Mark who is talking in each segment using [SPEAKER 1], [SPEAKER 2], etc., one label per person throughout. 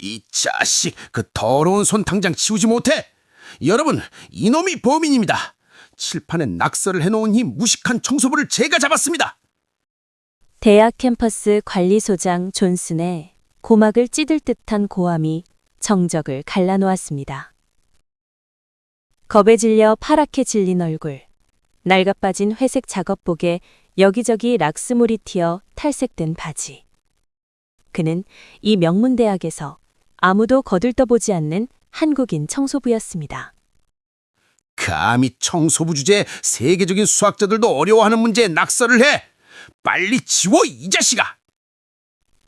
[SPEAKER 1] 이 자식, 그 더러운 손 당장 치우지 못해! 여러분, 이놈이 범인입니다. 칠판에 낙서를 해놓은 이 무식한 청소부를 제가 잡았습니다.
[SPEAKER 2] 대학 캠퍼스 관리소장 존슨의 고막을 찌들 듯한 고함이 정적을 갈라놓았습니다. 겁에 질려 파랗게 질린 얼굴, 낡아빠진 회색 작업복에 여기저기 락스물이 튀어 탈색된 바지. 그는 이 명문대학에서 아무도 거들떠보지 않는 한국인 청소부였습니다.
[SPEAKER 1] 감히 청소부 주제에 세계적인 수학자들도 어려워하는 문제에 낙서를 해! 빨리 지워, 이 자식아!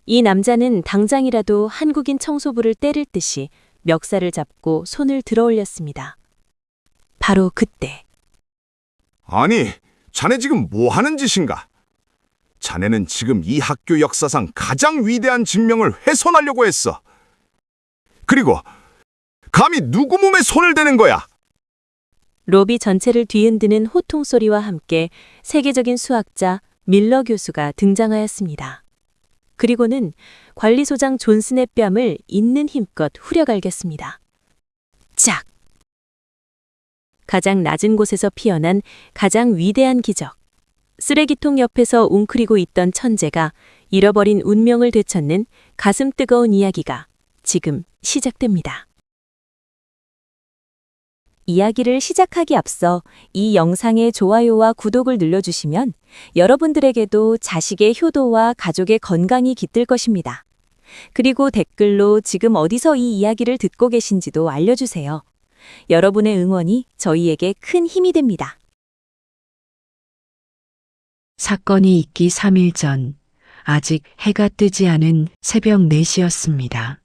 [SPEAKER 2] 이 남자는 당장이라도 한국인 청소부를 때릴 듯이 멱살을 잡고 손을 들어 올렸습니다. 바로 그때
[SPEAKER 3] 아니, 자네 지금 뭐 하는 짓인가? 자네는 지금 이 학교 역사상 가장 위대한 증명을 훼손하려고 했어. 그리고 감히 누구 몸에 손을 대는 거야?
[SPEAKER 2] 로비 전체를 뒤흔드는 호통 소리와 함께 세계적인 수학자 밀러 교수가 등장하였습니다. 그리고는 관리소장 존슨의 뺨을 있는 힘껏 후려갈겼습니다. 짝! 가장 낮은 곳에서 피어난 가장 위대한 기적. 쓰레기통 옆에서 웅크리고 있던 천재가 잃어버린 운명을 되찾는 가슴 뜨거운 이야기가 지금 시작됩니다. 이야기를 시작하기 앞서 이 영상의 좋아요와 구독을 눌러주시면 여러분들에게도 자식의 효도와 가족의 건강이 깃들 것입니다. 그리고 댓글로 지금 어디서 이 이야기를 듣고 계신지도 알려주세요. 여러분의 응원이 저희에게 큰 힘이 됩니다.
[SPEAKER 4] 사건이 있기 3일 전, 아직 해가 뜨지 않은 새벽 4시였습니다.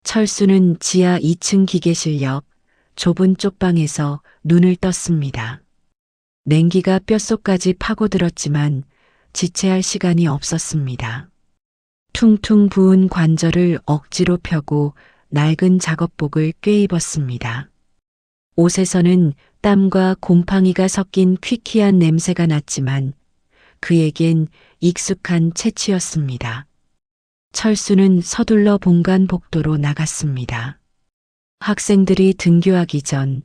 [SPEAKER 4] 철수는 지하 2층 기계실 옆 좁은 쪽방에서 눈을 떴습니다. 냉기가 뼛속까지 파고들었지만 지체할 시간이 없었습니다. 퉁퉁 부은 관절을 억지로 펴고 낡은 작업복을 꿰입었습니다. 옷에서는 땀과 곰팡이가 섞인 퀴퀴한 냄새가 났지만 그에겐 익숙한 채취였습니다. 철수는 서둘러 본관 복도로 나갔습니다. 학생들이 등교하기 전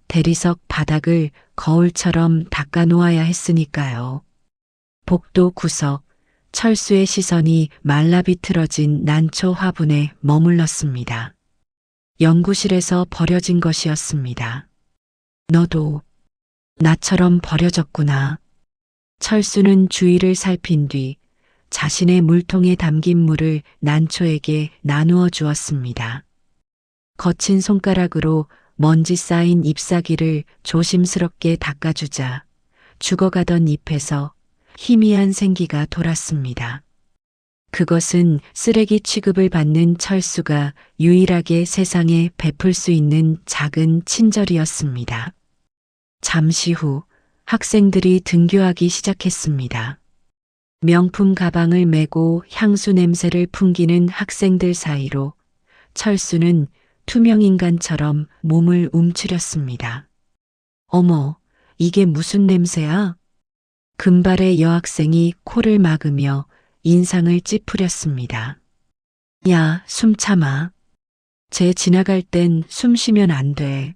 [SPEAKER 4] 대리석 바닥을 거울처럼 닦아 놓아야 했으니까요. 복도 구석, 철수의 시선이 말라비틀어진 난초 화분에 머물렀습니다. 연구실에서 버려진 것이었습니다. 너도 나처럼 버려졌구나. 철수는 주위를 살핀 뒤 자신의 물통에 담긴 물을 난초에게 나누어 주었습니다. 거친 손가락으로 먼지 쌓인 잎사귀를 조심스럽게 닦아주자 죽어가던 잎에서 희미한 생기가 돌았습니다. 그것은 쓰레기 취급을 받는 철수가 유일하게 세상에 베풀 수 있는 작은 친절이었습니다. 잠시 후 학생들이 등교하기 시작했습니다. 명품 가방을 메고 향수 냄새를 풍기는 학생들 사이로 철수는 투명인간처럼 몸을 움츠렸습니다. 어머, 이게 무슨 냄새야? 금발의 여학생이 코를 막으며 인상을 찌푸렸습니다. 야, 숨 참아. 쟤 지나갈 땐 숨 쉬면 안 돼.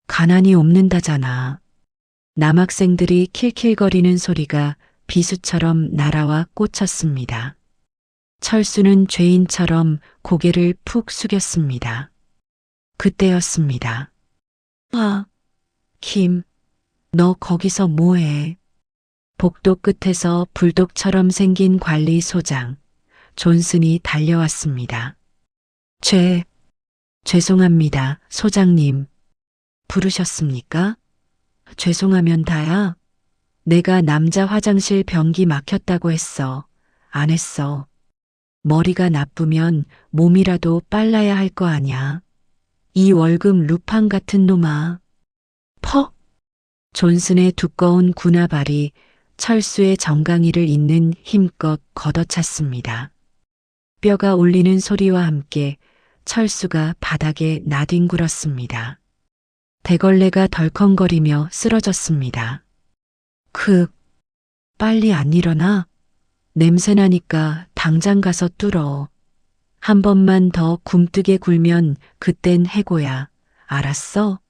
[SPEAKER 4] 가난이 없는다잖아. 남학생들이 킬킬거리는 소리가 비수처럼 날아와 꽂혔습니다. 철수는 죄인처럼 고개를 푹 숙였습니다. 그때였습니다. 김, 너 거기서 뭐해? 복도 끝에서 불독처럼 생긴 관리소장, 존슨이 달려왔습니다. 죄송합니다, 소장님. 부르셨습니까? 죄송하면 다야. 내가 남자 화장실 변기 막혔다고 했어. 안 했어. 머리가 나쁘면 몸이라도 빨라야 할 거 아냐. 이 월급 루팡 같은 놈아. 퍽! 존슨의 두꺼운 군화발이 철수의 정강이를 잇는 힘껏 걷어찼습니다. 뼈가 울리는 소리와 함께 철수가 바닥에 나뒹굴었습니다. 대걸레가 덜컹거리며 쓰러졌습니다. 빨리 안 일어나? 냄새나니까 당장 가서 뚫어. 한 번만 더 굼뜨게 굴면 그땐 해고야. 알았어?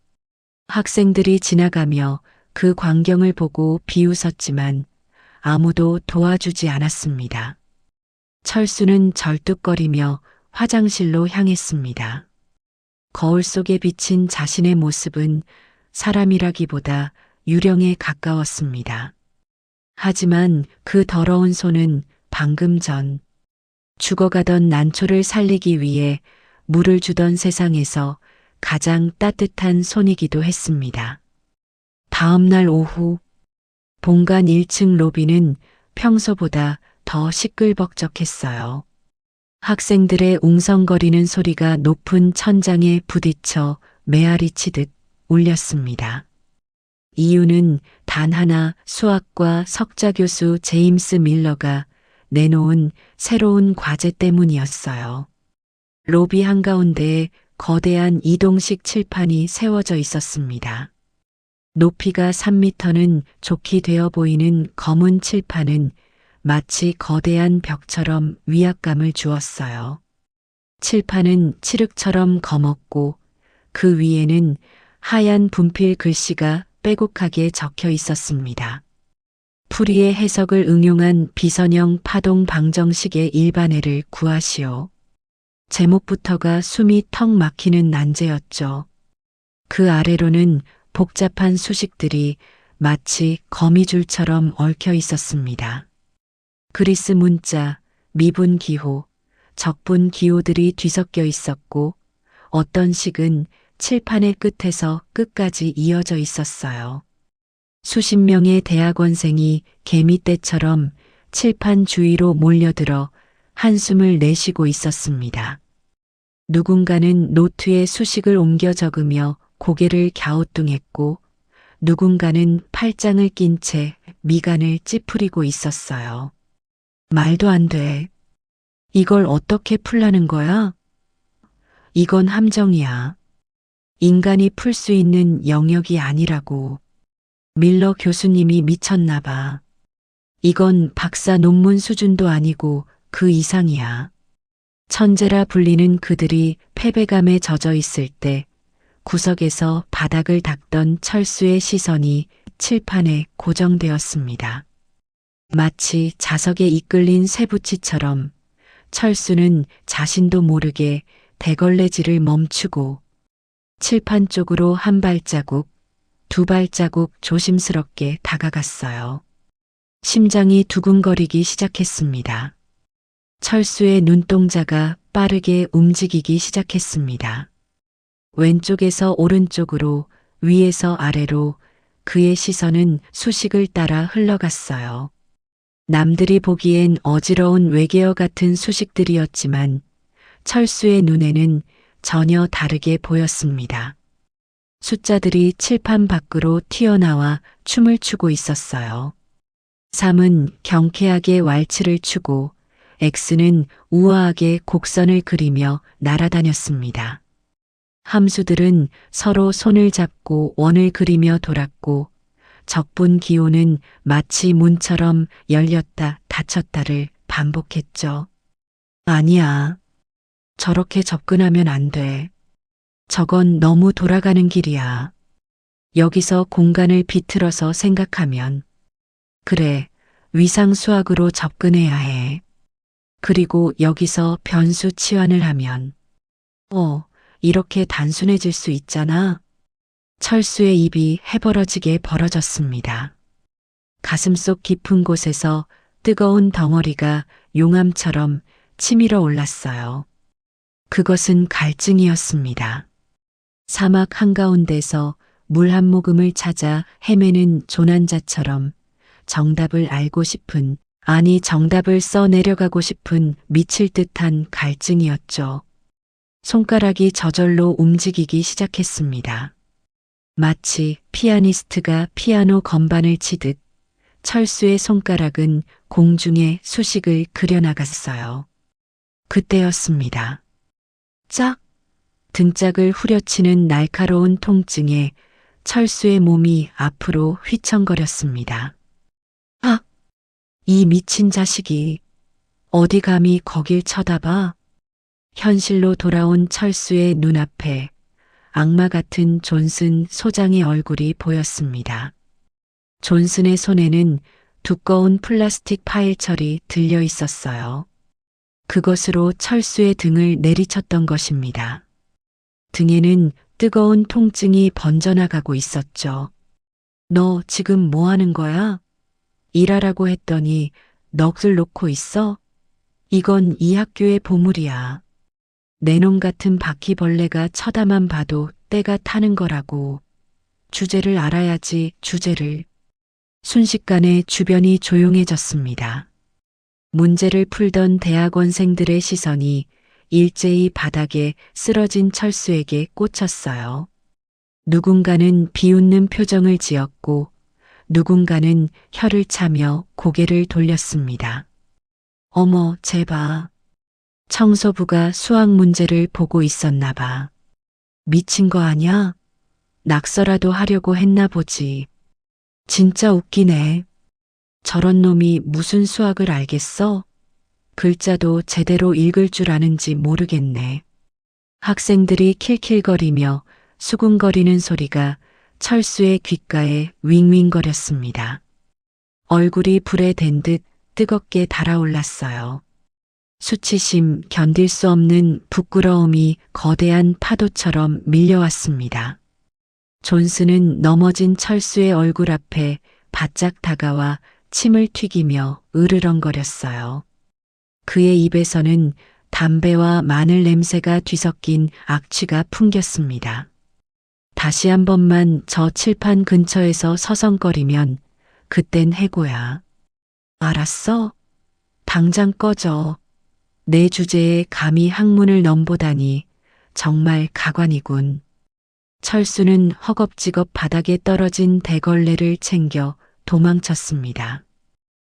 [SPEAKER 4] 학생들이 지나가며 그 광경을 보고 비웃었지만 아무도 도와주지 않았습니다. 철수는 절뚝거리며 화장실로 향했습니다. 거울 속에 비친 자신의 모습은 사람이라기보다 유령에 가까웠습니다. 하지만 그 더러운 손은 방금 전 죽어가던 난초를 살리기 위해 물을 주던 세상에서 가장 따뜻한 손이기도 했습니다. 다음 날 오후 본관 1층 로비는 평소보다 더 시끌벅적했어요. 학생들의 웅성거리는 소리가 높은 천장에 부딪혀 메아리 치듯 울렸습니다. 이유는 단 하나, 수학과 석자 교수 제임스 밀러가 내놓은 새로운 과제 때문이었어요. 로비 한가운데에 거대한 이동식 칠판이 세워져 있었습니다. 높이가 3미터는 좋게 되어 보이는 검은 칠판은 마치 거대한 벽처럼 위압감을 주었어요. 칠판은 칠흑처럼 검었고 그 위에는 하얀 분필 글씨가 빼곡하게 적혀 있었습니다. 풀이의 해석을 응용한 비선형 파동 방정식의 일반해를 구하시오. 제목부터가 숨이 턱 막히는 난제였죠. 그 아래로는 복잡한 수식들이 마치 거미줄처럼 얽혀 있었습니다. 그리스 문자, 미분 기호, 적분 기호들이 뒤섞여 있었고 어떤 식은 칠판의 끝에서 끝까지 이어져 있었어요. 수십 명의 대학원생이 개미떼처럼 칠판 주위로 몰려들어 한숨을 내쉬고 있었습니다. 누군가는 노트에 수식을 옮겨 적으며 고개를 갸우뚱했고 누군가는 팔짱을 낀 채 미간을 찌푸리고 있었어요. 말도 안 돼. 이걸 어떻게 풀라는 거야? 이건 함정이야. 인간이 풀 수 있는 영역이 아니라고. 밀러 교수님이 미쳤나 봐. 이건 박사 논문 수준도 아니고 그 이상이야. 천재라 불리는 그들이 패배감에 젖어 있을 때 구석에서 바닥을 닦던 철수의 시선이 칠판에 고정되었습니다. 마치 자석에 이끌린 쇠붙이처럼 철수는 자신도 모르게 대걸레질을 멈추고 칠판 쪽으로 한 발자국, 두 발자국 조심스럽게 다가갔어요. 심장이 두근거리기 시작했습니다. 철수의 눈동자가 빠르게 움직이기 시작했습니다. 왼쪽에서 오른쪽으로, 위에서 아래로 그의 시선은 수식을 따라 흘러갔어요. 남들이 보기엔 어지러운 외계어 같은 수식들이었지만 철수의 눈에는 전혀 다르게 보였습니다. 숫자들이 칠판 밖으로 튀어나와 춤을 추고 있었어요. 3은 경쾌하게 왈츠를 추고 X는 우아하게 곡선을 그리며 날아다녔습니다. 함수들은 서로 손을 잡고 원을 그리며 돌았고 적분 기호는 마치 문처럼 열렸다 닫혔다를 반복했죠. 아니야. 저렇게 접근하면 안 돼. 저건 너무 돌아가는 길이야. 여기서 공간을 비틀어서 생각하면. 그래, 위상 수학으로 접근해야 해. 그리고 여기서 변수 치환을 하면. 이렇게 단순해질 수 있잖아. 철수의 입이 해벌어지게 벌어졌습니다. 가슴속 깊은 곳에서 뜨거운 덩어리가 용암처럼 치밀어 올랐어요. 그것은 갈증이었습니다. 사막 한가운데서 물 한 모금을 찾아 헤매는 조난자처럼 정답을 알고 싶은, 아니 정답을 써내려가고 싶은 미칠 듯한 갈증이었죠. 손가락이 저절로 움직이기 시작했습니다. 마치 피아니스트가 피아노 건반을 치듯 철수의 손가락은 공중에 수식을 그려나갔어요. 그때였습니다. 짝! 등짝을 후려치는 날카로운 통증에 철수의 몸이 앞으로 휘청거렸습니다. 아! 이 미친 자식이 어디 감히 거길 쳐다봐? 현실로 돌아온 철수의 눈앞에 악마 같은 존슨 소장의 얼굴이 보였습니다. 존슨의 손에는 두꺼운 플라스틱 파일철이 들려 있었어요. 그것으로 철수의 등을 내리쳤던 것입니다. 등에는 뜨거운 통증이 번져나가고 있었죠. 너 지금 뭐 하는 거야? 일하라고 했더니 넋을 놓고 있어? 이건 이 학교의 보물이야. 내 놈 같은 바퀴벌레가 쳐다만 봐도 때가 타는 거라고. 주제를 알아야지, 주제를. 순식간에 주변이 조용해졌습니다. 문제를 풀던 대학원생들의 시선이 일제히 바닥에 쓰러진 철수에게 꽂혔어요. 누군가는 비웃는 표정을 지었고 누군가는 혀를 차며 고개를 돌렸습니다. 어머, 쟤봐. 청소부가 수학 문제를 보고 있었나 봐. 미친 거 아냐? 낙서라도 하려고 했나 보지. 진짜 웃기네. 저런 놈이 무슨 수학을 알겠어? 글자도 제대로 읽을 줄 아는지 모르겠네. 학생들이 킬킬거리며 수군거리는 소리가 철수의 귓가에 윙윙거렸습니다. 얼굴이 불에 댄 듯 뜨겁게 달아올랐어요. 수치심, 견딜 수 없는 부끄러움이 거대한 파도처럼 밀려왔습니다. 존슨은 넘어진 철수의 얼굴 앞에 바짝 다가와 침을 튀기며 으르렁거렸어요. 그의 입에서는 담배와 마늘 냄새가 뒤섞인 악취가 풍겼습니다. 다시 한 번만 저 칠판 근처에서 서성거리면 그땐 해고야. 알았어? 당장 꺼져. 내 주제에 감히 학문을 넘보다니 정말 가관이군. 철수는 허겁지겁 바닥에 떨어진 대걸레를 챙겨 도망쳤습니다.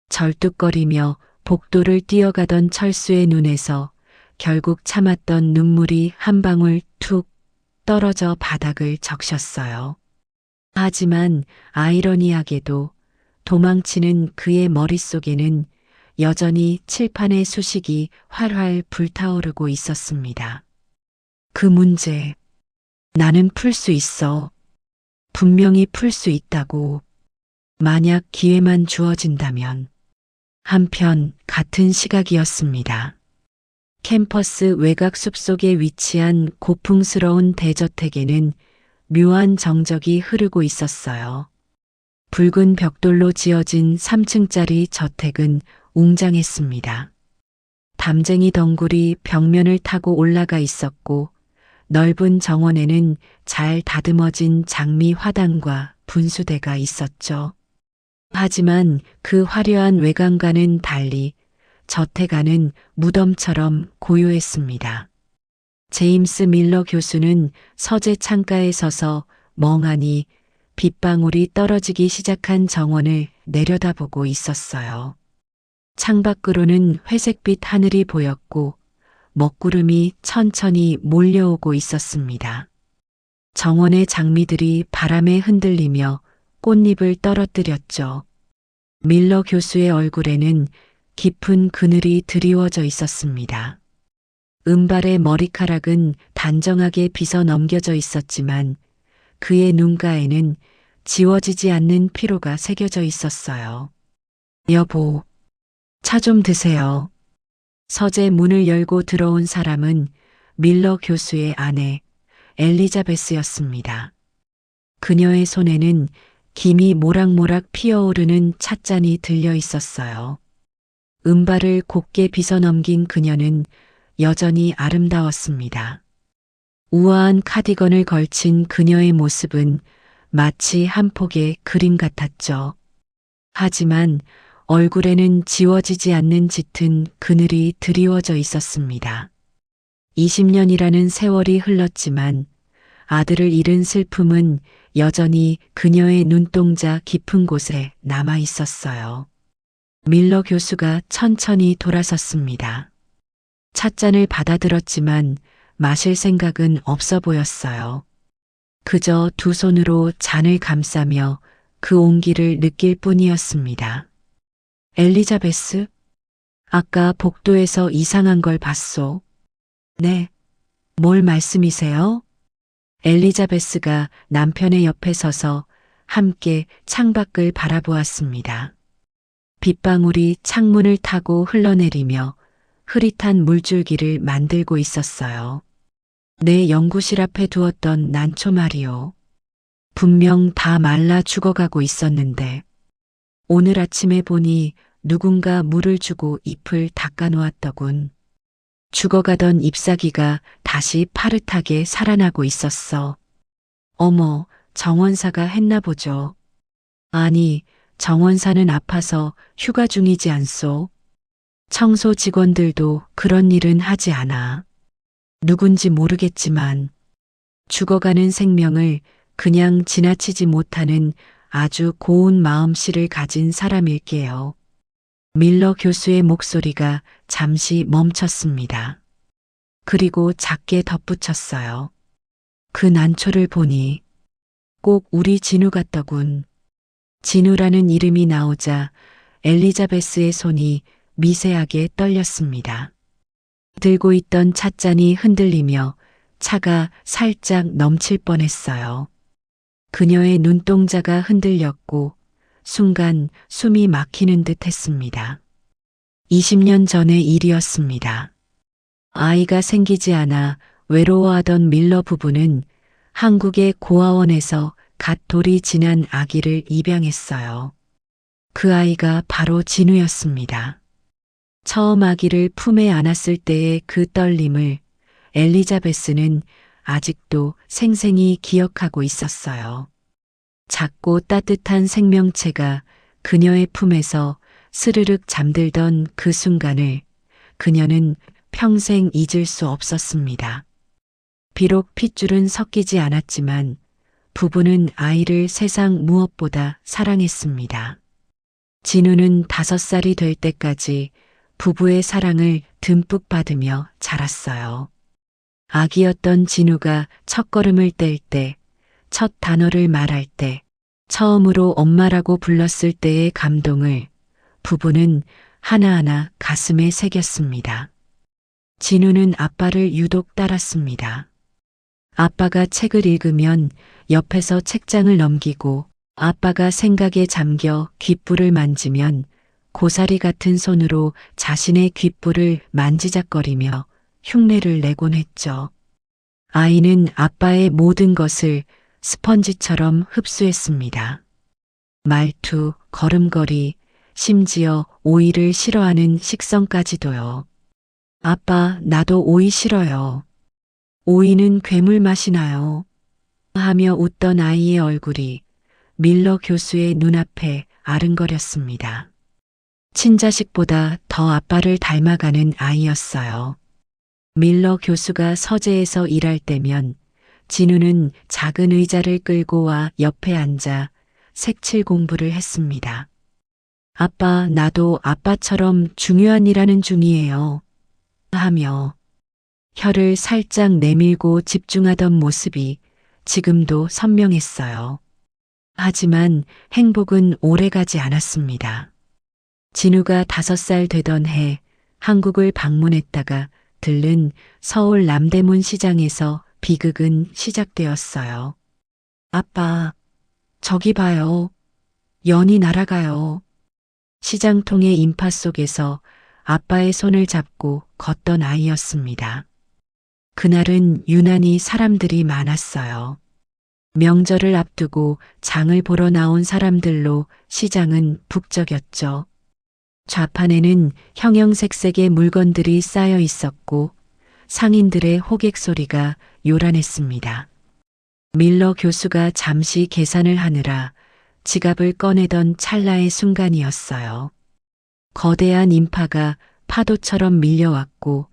[SPEAKER 4] 절뚝거리며 복도를 뛰어가던 철수의 눈에서 결국 참았던 눈물이 한 방울 툭 떨어져 바닥을 적셨어요. 하지만 아이러니하게도 도망치는 그의 머릿속에는 여전히 칠판의 수식이 활활 불타오르고 있었습니다. 그 문제, 나는 풀 수 있어. 분명히 풀 수 있다고. 만약 기회만 주어진다면. 한편 같은 시각이었습니다. 캠퍼스 외곽 숲속에 위치한 고풍스러운 대저택에는 묘한 정적이 흐르고 있었어요. 붉은 벽돌로 지어진 3층짜리 저택은 웅장했습니다. 담쟁이 덩굴이 벽면을 타고 올라가 있었고 넓은 정원에는 잘 다듬어진 장미 화단과 분수대가 있었죠. 하지만 그 화려한 외관과는 달리 저택 안은 무덤처럼 고요했습니다. 제임스 밀러 교수는 서재 창가에 서서 멍하니 빗방울이 떨어지기 시작한 정원을 내려다보고 있었어요. 창밖으로는 회색빛 하늘이 보였고 먹구름이 천천히 몰려오고 있었습니다. 정원의 장미들이 바람에 흔들리며 꽃잎을 떨어뜨렸죠. 밀러 교수의 얼굴에는 깊은 그늘이 드리워져 있었습니다. 은발의 머리카락은 단정하게 빗어 넘겨져 있었지만 그의 눈가에는 지워지지 않는 피로가 새겨져 있었어요. 여보, 차 좀 드세요. 서재 문을 열고 들어온 사람은 밀러 교수의 아내 엘리자베스였습니다. 그녀의 손에는 김이 모락모락 피어오르는 찻잔이 들려 있었어요. 은발을 곱게 빗어 넘긴 그녀는 여전히 아름다웠습니다. 우아한 카디건을 걸친 그녀의 모습은 마치 한 폭의 그림 같았죠. 하지만 얼굴에는 지워지지 않는 짙은 그늘이 드리워져 있었습니다. 20년이라는 세월이 흘렀지만 아들을 잃은 슬픔은 여전히 그녀의 눈동자 깊은 곳에 남아 있었어요. 밀러 교수가 천천히 돌아섰습니다. 찻잔을 받아들었지만 마실 생각은 없어 보였어요. 그저 두 손으로 잔을 감싸며 그 온기를 느낄 뿐이었습니다. 엘리자베스, 아까 복도에서 이상한 걸 봤소. 네. 뭘 말씀이세요? 엘리자베스가 남편의 옆에 서서 함께 창밖을 바라보았습니다. 빗방울이 창문을 타고 흘러내리며 흐릿한 물줄기를 만들고 있었어요. 내 연구실 앞에 두었던 난초 말이요. 분명 다 말라 죽어가고 있었는데 오늘 아침에 보니 누군가 물을 주고 잎을 닦아 놓았더군. 죽어가던 잎사귀가 다시 파릇하게 살아나고 있었어. 어머, 정원사가 했나 보죠. 아니, 정원사는 아파서 휴가 중이지 않소. 청소 직원들도 그런 일은 하지 않아. 누군지 모르겠지만 죽어가는 생명을 그냥 지나치지 못하는 아주 고운 마음씨를 가진 사람일게요. 밀러 교수의 목소리가 잠시 멈췄습니다. 그리고 작게 덧붙였어요. 그 난초를 보니 꼭 우리 진우 같더군. 진우라는 이름이 나오자 엘리자베스의 손이 미세하게 떨렸습니다. 들고 있던 찻잔이 흔들리며 차가 살짝 넘칠 뻔했어요. 그녀의 눈동자가 흔들렸고 순간 숨이 막히는 듯 했습니다. 20년 전의 일이었습니다. 아이가 생기지 않아 외로워하던 밀러 부부는 한국의 고아원에서 갓 돌이 지난 아기를 입양했어요. 그 아이가 바로 진우였습니다. 처음 아기를 품에 안았을 때의 그 떨림을 엘리자베스는 아직도 생생히 기억하고 있었어요. 작고 따뜻한 생명체가 그녀의 품에서 스르륵 잠들던 그 순간을 그녀는 평생 잊을 수 없었습니다. 비록 핏줄은 섞이지 않았지만 부부는 아이를 세상 무엇보다 사랑했습니다. 진우는 5살이 될 때까지 부부의 사랑을 듬뿍 받으며 자랐어요. 아기였던 진우가 첫걸음을 뗄 때, 첫 단어를 말할 때, 처음으로 엄마라고 불렀을 때의 감동을 부부는 하나하나 가슴에 새겼습니다. 진우는 아빠를 유독 따랐습니다. 아빠가 책을 읽으면 옆에서 책장을 넘기고 아빠가 생각에 잠겨 귓불을 만지면 고사리 같은 손으로 자신의 귓불을 만지작거리며 흉내를 내곤 했죠. 아이는 아빠의 모든 것을 스펀지처럼 흡수했습니다. 말투, 걸음걸이, 심지어 오이를 싫어하는 식성까지도요. 아빠, 나도 오이 싫어요. 오이는 괴물 맛이 나요. 하며 웃던 아이의 얼굴이 밀러 교수의 눈앞에 아른거렸습니다. 친자식보다 더 아빠를 닮아가는 아이였어요. 밀러 교수가 서재에서 일할 때면 진우는 작은 의자를 끌고 와 옆에 앉아 색칠 공부를 했습니다. 아빠, 나도 아빠처럼 중요한 일 하는 중이에요. 하며 혀를 살짝 내밀고 집중하던 모습이 지금도 선명했어요. 하지만 행복은 오래가지 않았습니다. 진우가 5살 되던 해 한국을 방문했다가 들른 서울 남대문 시장에서 비극은 시작되었어요. 아빠, 저기 봐요. 연이 날아가요. 시장통의 인파 속에서 아빠의 손을 잡고 걷던 아이였습니다. 그날은 유난히 사람들이 많았어요. 명절을 앞두고 장을 보러 나온 사람들로 시장은 북적였죠. 좌판에는 형형색색의 물건들이 쌓여 있었고 상인들의 호객 소리가 요란했습니다. 밀러 교수가 잠시 계산을 하느라 지갑을 꺼내던 찰나의 순간이었어요. 거대한 인파가 파도처럼 밀려왔고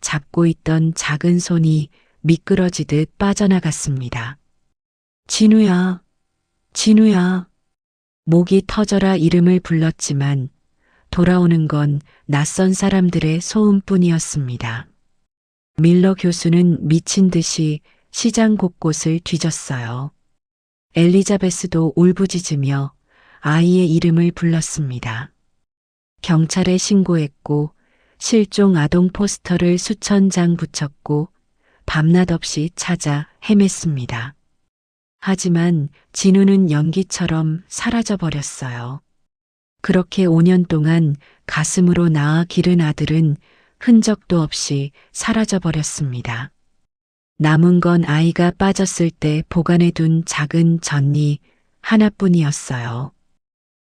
[SPEAKER 4] 잡고 있던 작은 손이 미끄러지듯 빠져나갔습니다. 진우야, 진우야. 목이 터져라 이름을 불렀지만 돌아오는 건 낯선 사람들의 소음뿐이었습니다. 밀러 교수는 미친 듯이 시장 곳곳을 뒤졌어요. 엘리자베스도 울부짖으며 아이의 이름을 불렀습니다. 경찰에 신고했고 실종 아동 포스터를 수천 장 붙였고 밤낮 없이 찾아 헤맸습니다. 하지만 진우는 연기처럼 사라져버렸어요. 그렇게 5년 동안 가슴으로 낳아 기른 아들은 흔적도 없이 사라져버렸습니다. 남은 건 아이가 빠졌을 때 보관해둔 작은 전리 하나뿐이었어요.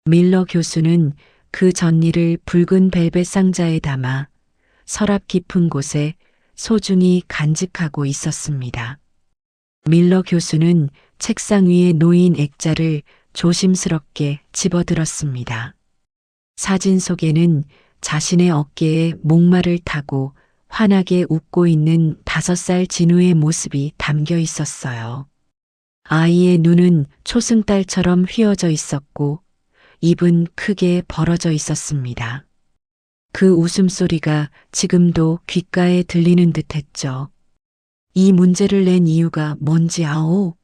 [SPEAKER 4] 밀러 교수는 그 전리를 붉은 벨벳 상자에 담아 서랍 깊은 곳에 소중히 간직하고 있었습니다. 밀러 교수는 책상 위에 놓인 액자를 조심스럽게 집어들었습니다. 사진 속에는 자신의 어깨에 목마를 타고 환하게 웃고 있는 5살 진우의 모습이 담겨 있었어요. 아이의 눈은 초승달처럼 휘어져 있었고 입은 크게 벌어져 있었습니다. 그 웃음소리가 지금도 귓가에 들리는 듯했죠. 이 문제를 낸 이유가 뭔지 아오?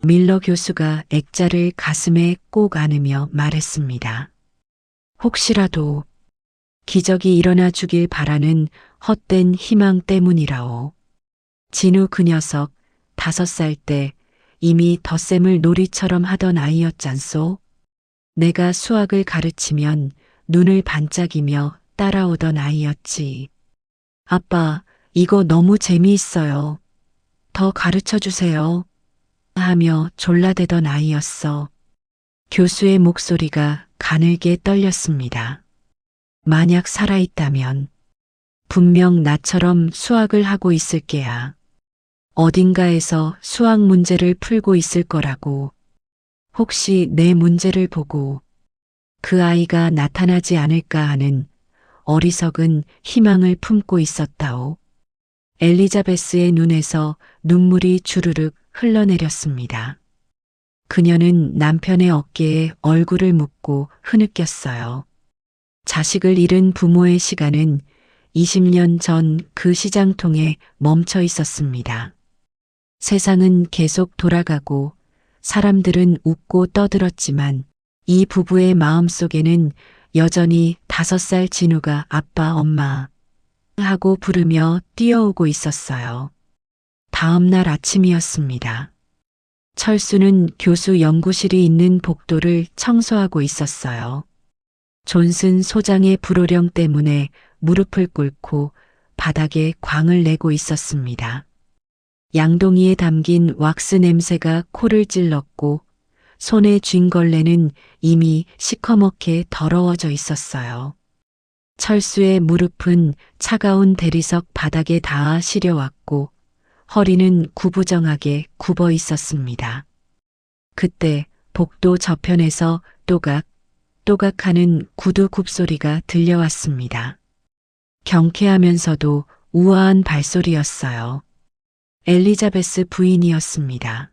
[SPEAKER 4] 밀러 교수가 액자를 가슴에 꼭 안으며 말했습니다. 혹시라도 기적이 일어나 주길 바라는 헛된 희망 때문이라오. 진우 그 녀석 5살 때 이미 덧셈을 놀이처럼 하던 아이였잖소. 내가 수학을 가르치면 눈을 반짝이며 따라오던 아이였지. 아빠, 이거 너무 재미있어요. 더 가르쳐 주세요. 하며 졸라대던 아이였어. 교수의 목소리가 가늘게 떨렸습니다. 만약 살아있다면 분명 나처럼 수학을 하고 있을 게야. 어딘가에서 수학 문제를 풀고 있을 거라고. 혹시 내 문제를 보고 그 아이가 나타나지 않을까 하는 어리석은 희망을 품고 있었다오. 엘리자베스의 눈에서 눈물이 주르륵 흘러내렸습니다. 그녀는 남편의 어깨에 얼굴을 묻고 흐느꼈어요. 자식을 잃은 부모의 시간은 20년 전 그 시장통에 멈춰 있었습니다. 세상은 계속 돌아가고 사람들은 웃고 떠들었지만 이 부부의 마음속에는 여전히 5살 진우가 아빠, 엄마 하고 부르며 뛰어오고 있었어요. 다음 날 아침이었습니다. 철수는 교수 연구실이 있는 복도를 청소하고 있었어요. 존슨 소장의 불호령 때문에 무릎을 꿇고 바닥에 광을 내고 있었습니다. 양동이에 담긴 왁스 냄새가 코를 찔렀고 손에 쥔 걸레는 이미 시커멓게 더러워져 있었어요. 철수의 무릎은 차가운 대리석 바닥에 닿아 시려왔고 허리는 구부정하게 굽어 있었습니다. 그때 복도 저편에서 또각또각하는 구두 굽소리가 들려왔습니다. 경쾌하면서도 우아한 발소리였어요. 엘리자베스 부인이었습니다.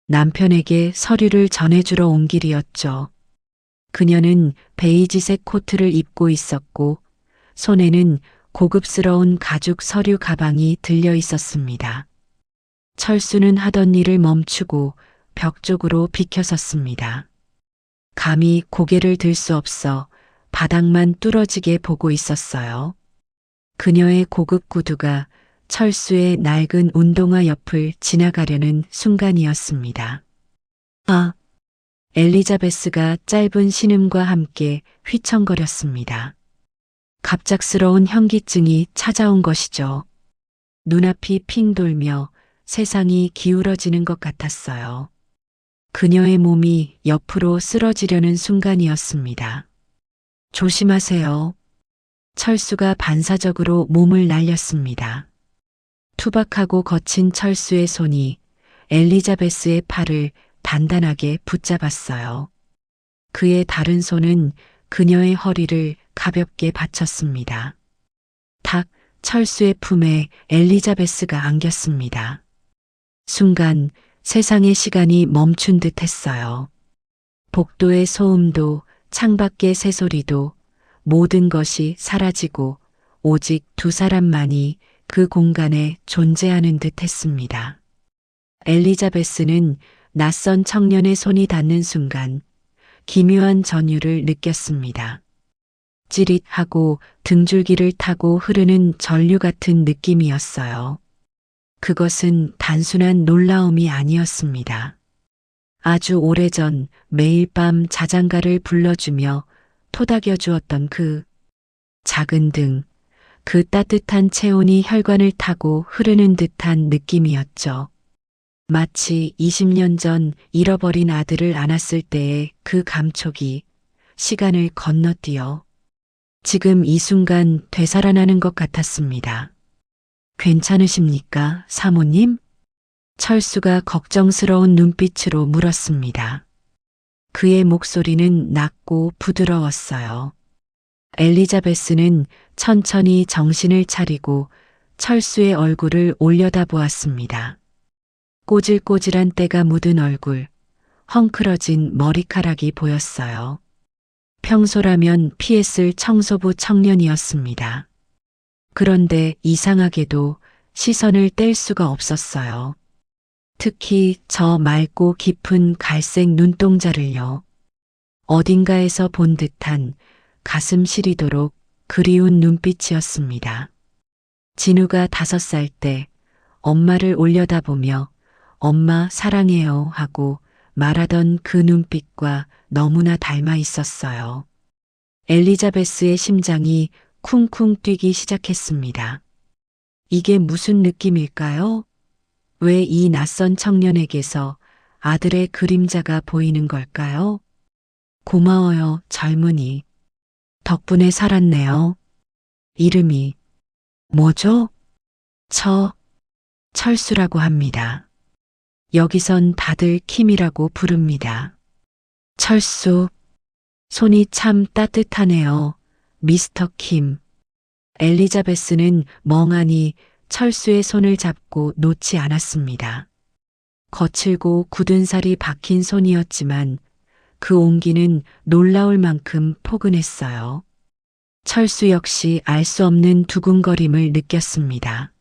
[SPEAKER 4] 남편에게 서류를 전해주러 온 길이었죠. 그녀는 베이지색 코트를 입고 있었고 손에는 고급스러운 가죽 서류 가방이 들려 있었습니다. 철수는 하던 일을 멈추고 벽 쪽으로 비켜섰습니다. 감히 고개를 들 수 없어 바닥만 뚫어지게 보고 있었어요. 그녀의 고급 구두가 철수의 낡은 운동화 옆을 지나가려는 순간이었습니다. 아! 엘리자베스가 짧은 신음과 함께 휘청거렸습니다. 갑작스러운 현기증이 찾아온 것이죠. 눈앞이 핑 돌며 세상이 기울어지는 것 같았어요. 그녀의 몸이 옆으로 쓰러지려는 순간이었습니다. 조심하세요. 철수가 반사적으로 몸을 날렸습니다. 투박하고 거친 철수의 손이 엘리자베스의 팔을 단단하게 붙잡았어요. 그의 다른 손은 그녀의 허리를 가볍게 받쳤습니다. 탁 철수의 품에 엘리자베스가 안겼습니다. 순간 세상의 시간이 멈춘 듯 했어요. 복도의 소음도 창밖의 새소리도 모든 것이 사라지고 오직 2사람만이 그 공간에 존재하는 듯 했습니다. 엘리자베스는 낯선 청년의 손이 닿는 순간 기묘한 전율을 느꼈습니다. 찌릿하고 등줄기를 타고 흐르는 전류 같은 느낌이었어요. 그것은 단순한 놀라움이 아니었습니다. 아주 오래전 매일 밤 자장가를 불러주며 토닥여 주었던 그 작은 등, 그 따뜻한 체온이 혈관을 타고 흐르는 듯한 느낌이었죠. 마치 20년 전 잃어버린 아들을 안았을 때의 그 감촉이 시간을 건너뛰어 지금 이 순간 되살아나는 것 같았습니다. 괜찮으십니까, 사모님? 철수가 걱정스러운 눈빛으로 물었습니다. 그의 목소리는 낮고 부드러웠어요. 엘리자베스는 천천히 정신을 차리고 철수의 얼굴을 올려다보았습니다. 꼬질꼬질한 때가 묻은 얼굴, 헝클어진 머리카락이 보였어요. 평소라면 피했을 청소부 청년이었습니다. 그런데 이상하게도 시선을 뗄 수가 없었어요. 특히 저 맑고 깊은 갈색 눈동자를요. 어딘가에서 본 듯한 가슴 시리도록 그리운 눈빛이었습니다. 진우가 5살 때 엄마를 올려다보며 엄마 사랑해요 하고 말하던 그 눈빛과 너무나 닮아 있었어요. 엘리자베스의 심장이 쿵쿵 뛰기 시작했습니다. 이게 무슨 느낌일까요? 왜 이 낯선 청년에게서 아들의 그림자가 보이는 걸까요? 고마워요, 젊은이. 덕분에 살았네요. 이름이 뭐죠? 철수라고 합니다. 여기선 다들 킴이라고 부릅니다. 철수. 손이 참 따뜻하네요. 미스터 킴. 엘리자베스는 멍하니 철수의 손을 잡고 놓지 않았습니다. 거칠고 굳은 살이 박힌 손이었지만 그 온기는 놀라울 만큼 포근했어요. 철수 역시 알 수 없는 두근거림을 느꼈습니다.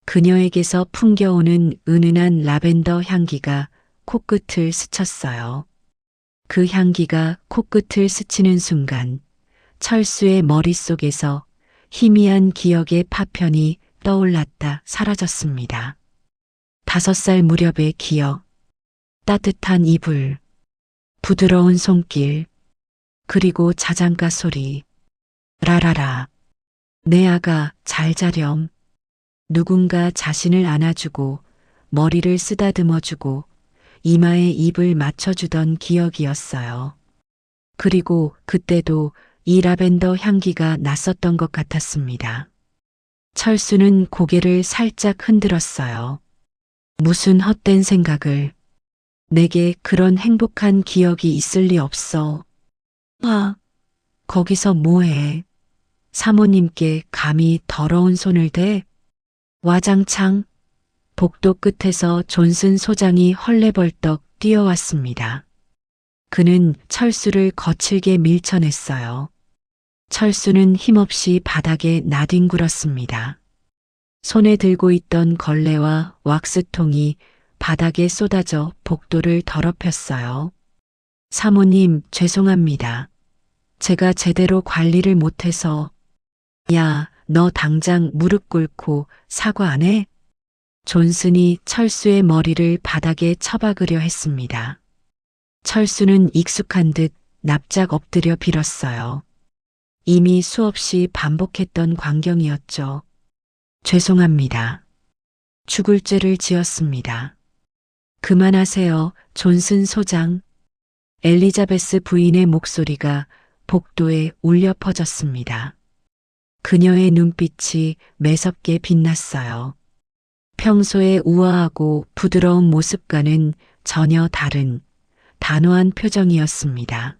[SPEAKER 4] 그녀에게서 풍겨오는 은은한 라벤더 향기가 코끝을 스쳤어요. 그 향기가 코끝을 스치는 순간 철수의 머릿속에서 희미한 기억의 파편이 떠올랐다 사라졌습니다. 5살 무렵의 기억, 따뜻한 이불, 부드러운 손길, 그리고 자장가 소리. 라라라. 내 아가 잘 자렴. 누군가 자신을 안아주고 머리를 쓰다듬어주고 이마에 입을 맞춰주던 기억이었어요. 그리고 그때도 이 라벤더 향기가 났었던 것 같았습니다. 철수는 고개를 살짝 흔들었어요. 무슨 헛된 생각을. 내게 그런 행복한 기억이 있을 리 없어. 거기서 뭐해? 사모님께 감히 더러운 손을 대? 와장창. 복도 끝에서 존슨 소장이 헐레벌떡 뛰어왔습니다. 그는 철수를 거칠게 밀쳐냈어요. 철수는 힘없이 바닥에 나뒹굴었습니다. 손에 들고 있던 걸레와 왁스통이 바닥에 쏟아져 복도를 더럽혔어요. 사모님, 죄송합니다. 제가 제대로 관리를 못해서. 야, 너 당장 무릎 꿇고 사과 안 해? 존슨이 철수의 머리를 바닥에 쳐박으려 했습니다. 철수는 익숙한 듯 납작 엎드려 빌었어요. 이미 수없이 반복했던 광경이었죠. 죄송합니다. 죽을 죄를 지었습니다. 그만하세요, 존슨 소장. 엘리자베스 부인의 목소리가 복도에 울려 퍼졌습니다. 그녀의 눈빛이 매섭게 빛났어요. 평소의 우아하고 부드러운 모습과는 전혀 다른 단호한 표정이었습니다.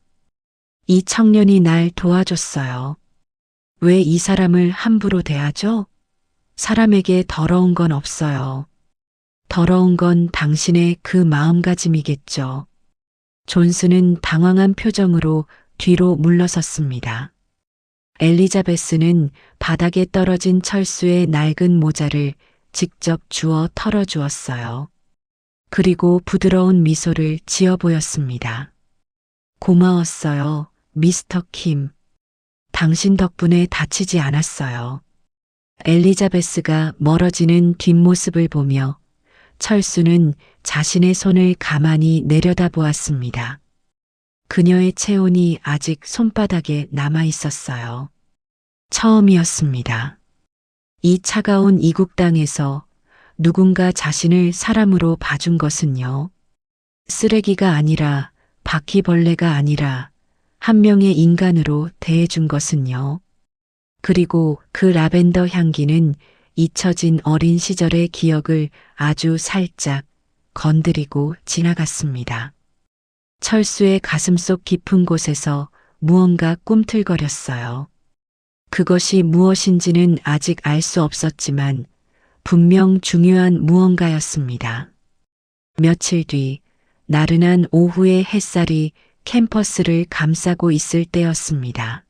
[SPEAKER 4] 이 청년이 날 도와줬어요. 왜 이 사람을 함부로 대하죠? 사람에게 더러운 건 없어요. 더러운 건 당신의 그 마음가짐이겠죠. 존슨은 당황한 표정으로 뒤로 물러섰습니다. 엘리자베스는 바닥에 떨어진 철수의 낡은 모자를 직접 주워 털어주었어요. 그리고 부드러운 미소를 지어 보였습니다. 고마웠어요, 미스터 킴. 당신 덕분에 다치지 않았어요. 엘리자베스가 멀어지는 뒷모습을 보며 철수는 자신의 손을 가만히 내려다보았습니다. 그녀의 체온이 아직 손바닥에 남아 있었어요. 처음이었습니다. 이 차가운 이국 땅에서 누군가 자신을 사람으로 봐준 것은요. 쓰레기가 아니라, 바퀴벌레가 아니라 한 명의 인간으로 대해준 것은요. 그리고 그 라벤더 향기는 잊혀진 어린 시절의 기억을 아주 살짝 건드리고 지나갔습니다. 철수의 가슴속 깊은 곳에서 무언가 꿈틀거렸어요. 그것이 무엇인지는 아직 알 수 없었지만 분명 중요한 무언가였습니다. 며칠 뒤 나른한 오후의 햇살이 캠퍼스를 감싸고 있을 때였습니다.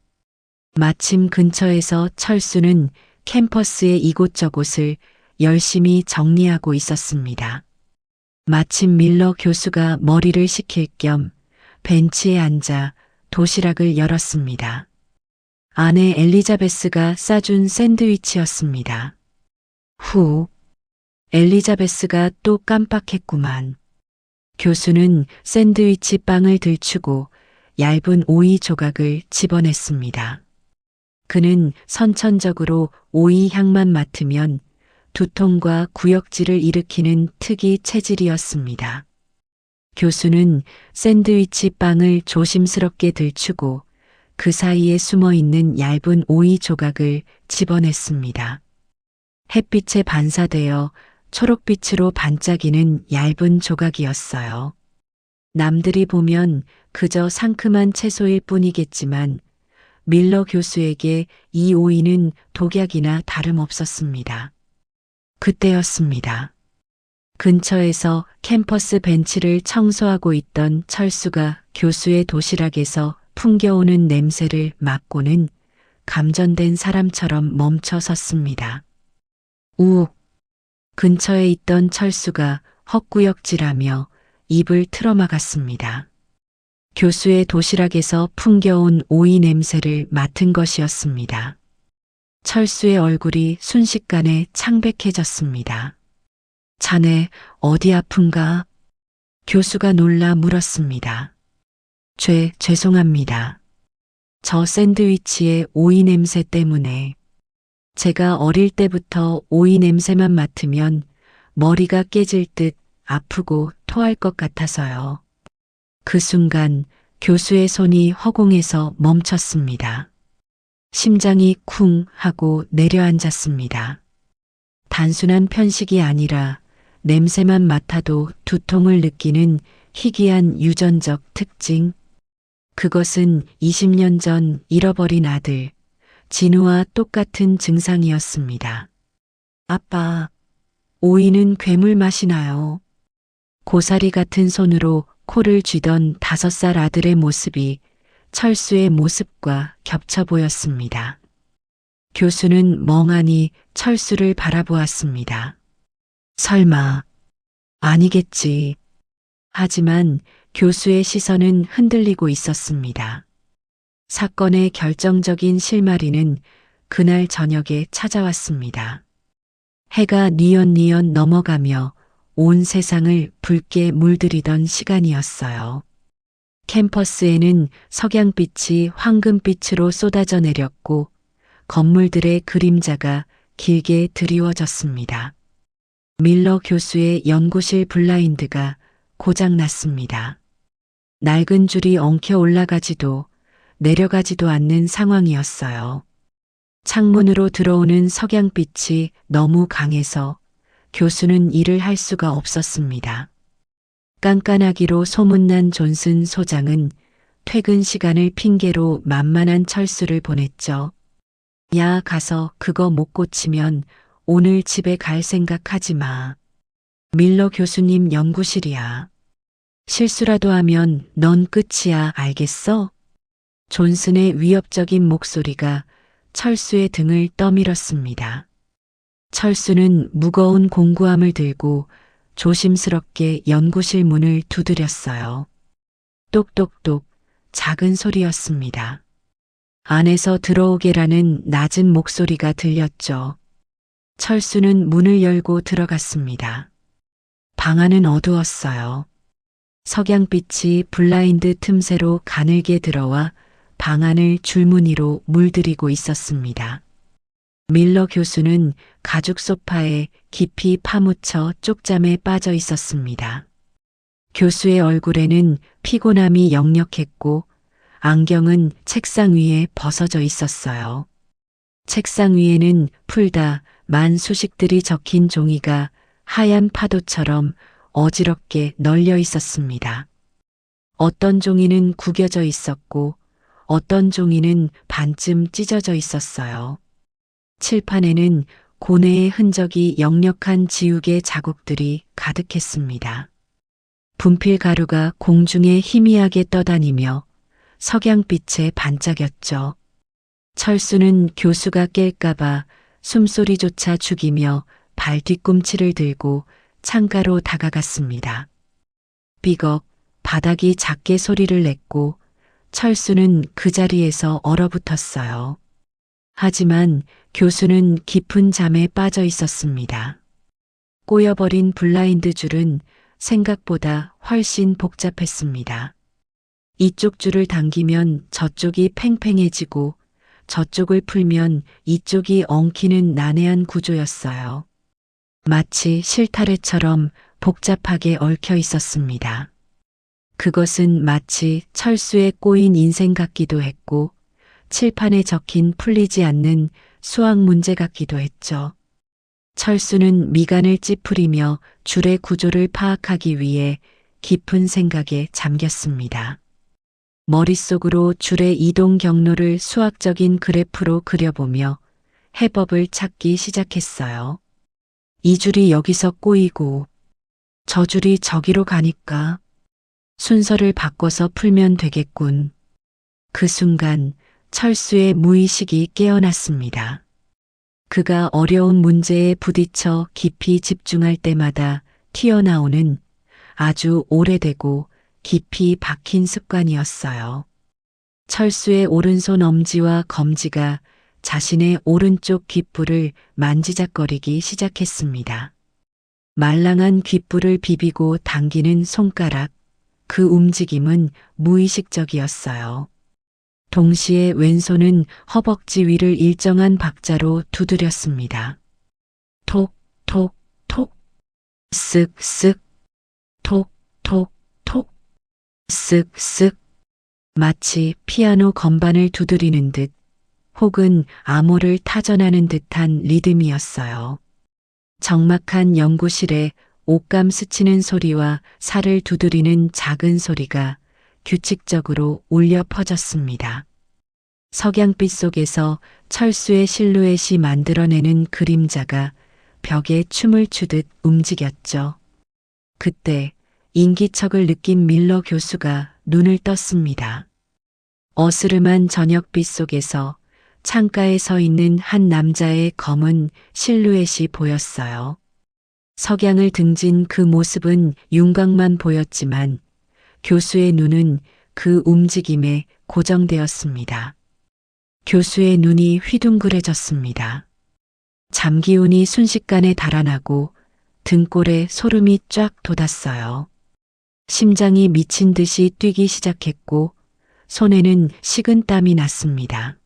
[SPEAKER 4] 마침 근처에서 철수는 캠퍼스의 이곳저곳을 열심히 정리하고 있었습니다. 마침 밀러 교수가 머리를 식힐 겸 벤치에 앉아 도시락을 열었습니다. 아내 엘리자베스가 싸준 샌드위치였습니다. 후, 엘리자베스가 또 깜빡했구만. 교수는 샌드위치 빵을 들추고 얇은 오이 조각을 집어냈습니다. 그는 선천적으로 오이 향만 맡으면 두통과 구역질을 일으키는 특이 체질이었습니다. 교수는 샌드위치 빵을 조심스럽게 들추고 그 사이에 숨어 있는 얇은 오이 조각을 집어냈습니다. 햇빛에 반사되어 초록빛으로 반짝이는 얇은 조각이었어요. 남들이 보면 그저 상큼한 채소일 뿐이겠지만 밀러 교수에게 이 오이는 독약이나 다름없었습니다. 그때였습니다. 근처에서 캠퍼스 벤치를 청소하고 있던 철수가 교수의 도시락에서 풍겨오는 냄새를 맡고는 감전된 사람처럼 멈춰 섰습니다. 우! 근처에 있던 철수가 헛구역질하며 입을 틀어막았습니다. 교수의 도시락에서 풍겨온 오이 냄새를 맡은 것이었습니다. 철수의 얼굴이 순식간에 창백해졌습니다. 자네 어디 아픈가? 교수가 놀라 물었습니다. 죄송합니다. 저 샌드위치의 오이 냄새 때문에. 제가 어릴 때부터 오이 냄새만 맡으면 머리가 깨질 듯 아프고 토할 것 같아서요. 그 순간 교수의 손이 허공에서 멈췄습니다. 심장이 쿵 하고 내려앉았습니다. 단순한 편식이 아니라 냄새만 맡아도 두통을 느끼는 희귀한 유전적 특징. 그것은 20년 전 잃어버린 아들, 진우와 똑같은 증상이었습니다. 아빠, 오이는 괴물 맛이 나요. 고사리 같은 손으로 코를 쥐던 5살 아들의 모습이 철수의 모습과 겹쳐 보였습니다. 교수는 멍하니 철수를 바라보았습니다. 설마, 아니겠지. 하지만 교수의 시선은 흔들리고 있었습니다. 사건의 결정적인 실마리는 그날 저녁에 찾아왔습니다. 해가 뉘엿뉘엿 넘어가며 온 세상을 붉게 물들이던 시간이었어요. 캠퍼스에는 석양빛이 황금빛으로 쏟아져 내렸고 건물들의 그림자가 길게 드리워졌습니다. 밀러 교수의 연구실 블라인드가 고장났습니다. 낡은 줄이 엉켜 올라가지도 내려가지도 않는 상황이었어요. 창문으로 들어오는 석양빛이 너무 강해서 교수는 일을 할 수가 없었습니다. 깐깐하기로 소문난 존슨 소장은 퇴근 시간을 핑계로 만만한 철수를 보냈죠. 야, 가서 그거 못 고치면 오늘 집에 갈 생각하지 마. 밀러 교수님 연구실이야. 실수라도 하면 넌 끝이야, 알겠어? 존슨의 위협적인 목소리가 철수의 등을 떠밀었습니다. 철수는 무거운 공구함을 들고 조심스럽게 연구실 문을 두드렸어요. 똑똑똑 작은 소리였습니다. 안에서 들어오게라는 낮은 목소리가 들렸죠. 철수는 문을 열고 들어갔습니다. 방 안은 어두웠어요. 석양빛이 블라인드 틈새로 가늘게 들어와 방 안을 줄무늬로 물들이고 있었습니다. 밀러 교수는 가죽 소파에 깊이 파묻혀 쪽잠에 빠져 있었습니다. 교수의 얼굴에는 피곤함이 역력했고 안경은 책상 위에 벗어져 있었어요. 책상 위에는 풀다 만 수식들이 적힌 종이가 하얀 파도처럼 어지럽게 널려 있었습니다. 어떤 종이는 구겨져 있었고 어떤 종이는 반쯤 찢어져 있었어요. 칠판에는 고뇌의 흔적이 역력한 지우개 자국들이 가득했습니다. 분필 가루가 공중에 희미하게 떠다니며 석양빛에 반짝였죠. 철수는 교수가 깰까봐 숨소리조차 죽이며 발 뒤꿈치를 들고 창가로 다가갔습니다. 삐걱 바닥이 작게 소리를 냈고 철수는 그 자리에서 얼어붙었어요. 하지만 교수는 깊은 잠에 빠져 있었습니다. 꼬여버린 블라인드 줄은 생각보다 훨씬 복잡했습니다. 이쪽 줄을 당기면 저쪽이 팽팽해지고 저쪽을 풀면 이쪽이 엉키는 난해한 구조였어요. 마치 실타래처럼 복잡하게 얽혀 있었습니다. 그것은 마치 철수에 꼬인 인생 같기도 했고 칠판에 적힌 풀리지 않는 수학 문제 같기도 했죠. 철수는 미간을 찌푸리며 줄의 구조를 파악하기 위해 깊은 생각에 잠겼습니다. 머릿속으로 줄의 이동 경로를 수학적인 그래프로 그려보며 해법을 찾기 시작했어요. 이 줄이 여기서 꼬이고 저 줄이 저기로 가니까 순서를 바꿔서 풀면 되겠군. 그 순간 철수의 무의식이 깨어났습니다. 그가 어려운 문제에 부딪혀 깊이 집중할 때마다 튀어나오는 아주 오래되고 깊이 박힌 습관이었어요. 철수의 오른손 엄지와 검지가 자신의 오른쪽 귓불을 만지작거리기 시작했습니다. 말랑한 귓불을 비비고 당기는 손가락, 그 움직임은 무의식적이었어요. 동시에 왼손은 허벅지 위를 일정한 박자로 두드렸습니다. 톡, 톡, 톡, 쓱, 쓱, 톡, 톡, 톡, 쓱, 쓱. 마치 피아노 건반을 두드리는 듯 혹은 암호를 타전하는 듯한 리듬이었어요. 적막한 연구실에 옷감 스치는 소리와 살을 두드리는 작은 소리가 규칙적으로 울려 퍼졌습니다. 석양빛 속에서 철수의 실루엣이 만들어내는 그림자가 벽에 춤을 추듯 움직였죠. 그때 인기척을 느낀 밀러 교수가 눈을 떴습니다. 어스름한 저녁빛 속에서 창가에 서 있는 한 남자의 검은 실루엣이 보였어요. 석양을 등진 그 모습은 윤곽만 보였지만 교수의 눈은 그 움직임에 고정되었습니다. 교수의 눈이 휘둥그레졌습니다. 잠기운이 순식간에 달아나고 등골에 소름이 쫙 돋았어요. 심장이 미친 듯이 뛰기 시작했고 손에는 식은 땀이 났습니다.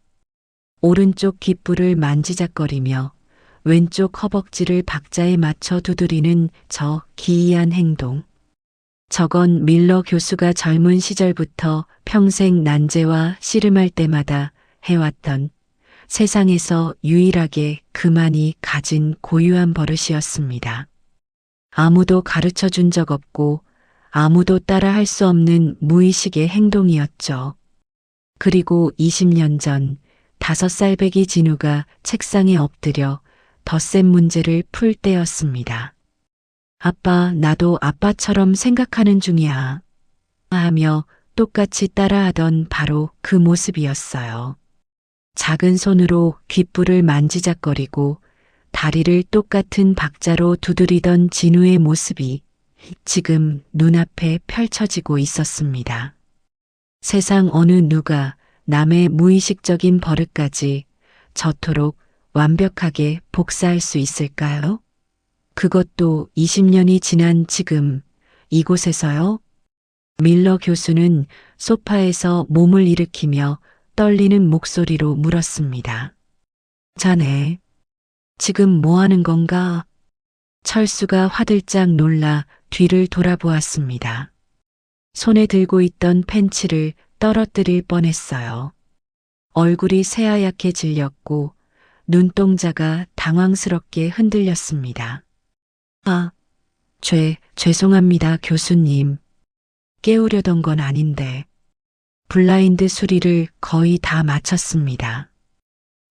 [SPEAKER 4] 오른쪽 귓불을 만지작거리며 왼쪽 허벅지를 박자에 맞춰 두드리는 저 기이한 행동. 저건 밀러 교수가 젊은 시절부터 평생 난제와 씨름할 때마다 해왔던 세상에서 유일하게 그만이 가진 고유한 버릇이었습니다. 아무도 가르쳐 준 적 없고 아무도 따라 할 수 없는 무의식의 행동이었죠. 그리고 20년 전 5살배기 진우가 책상에 엎드려 덧셈 문제를 풀 때였습니다. 아빠, 나도 아빠처럼 생각하는 중이야. 하며 똑같이 따라하던 바로 그 모습이었어요. 작은 손으로 귓불을 만지작거리고 다리를 똑같은 박자로 두드리던 진우의 모습이 지금 눈앞에 펼쳐지고 있었습니다. 세상 어느 누가 남의 무의식적인 버릇까지 저토록 완벽하게 복사할 수 있을까요? 그것도 20년이 지난 지금 이곳에서요? 밀러 교수는 소파에서 몸을 일으키며 떨리는 목소리로 물었습니다. 자네, 지금 뭐 하는 건가? 철수가 화들짝 놀라 뒤를 돌아보았습니다. 손에 들고 있던 펜치를 떨어뜨릴 뻔했어요. 얼굴이 새하얗게 질렸고 눈동자가 당황스럽게 흔들렸습니다. 아, 죄송합니다, 교수님. 깨우려던 건 아닌데. 블라인드 수리를 거의 다 마쳤습니다.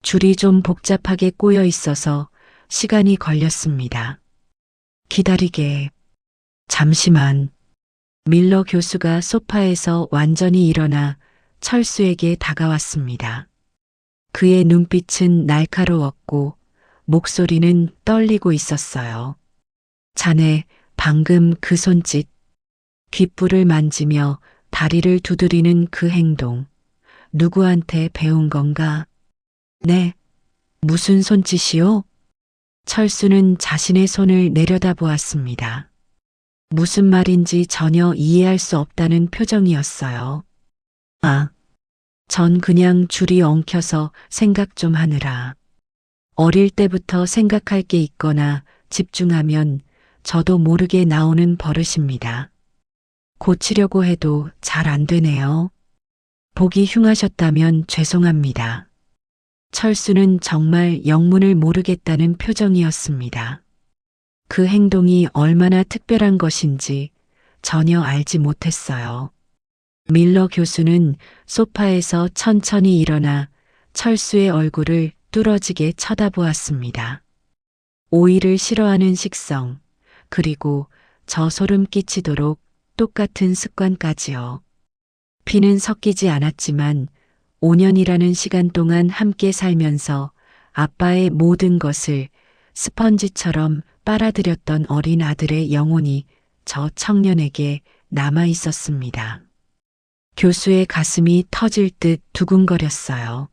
[SPEAKER 4] 줄이 좀 복잡하게 꼬여 있어서 시간이 걸렸습니다. 기다리게. 잠시만. 밀러 교수가 소파에서 완전히 일어나 철수에게 다가왔습니다. 그의 눈빛은 날카로웠고 목소리는 떨리고 있었어요. 자네, 방금 그 손짓, 귓불을 만지며 다리를 두드리는 그 행동, 누구한테 배운 건가? 네, 무슨 손짓이요? 철수는 자신의 손을 내려다보았습니다. 무슨 말인지 전혀 이해할 수 없다는 표정이었어요. 아, 전 그냥 줄이 엉켜서 생각 좀 하느라. 어릴 때부터 생각할 게 있거나 집중하면 저도 모르게 나오는 버릇입니다. 고치려고 해도 잘 안 되네요. 보기 흉하셨다면 죄송합니다. 철수는 정말 영문을 모르겠다는 표정이었습니다. 그 행동이 얼마나 특별한 것인지 전혀 알지 못했어요. 밀러 교수는 소파에서 천천히 일어나 철수의 얼굴을 뚫어지게 쳐다보았습니다. 오이를 싫어하는 식성, 그리고 저 소름 끼치도록 똑같은 습관까지요. 피는 섞이지 않았지만 5년이라는 시간 동안 함께 살면서 아빠의 모든 것을 스펀지처럼 빨아들였던 어린 아들의 영혼이 저 청년에게 남아 있었습니다. 교수의 가슴이 터질 듯 두근거렸어요.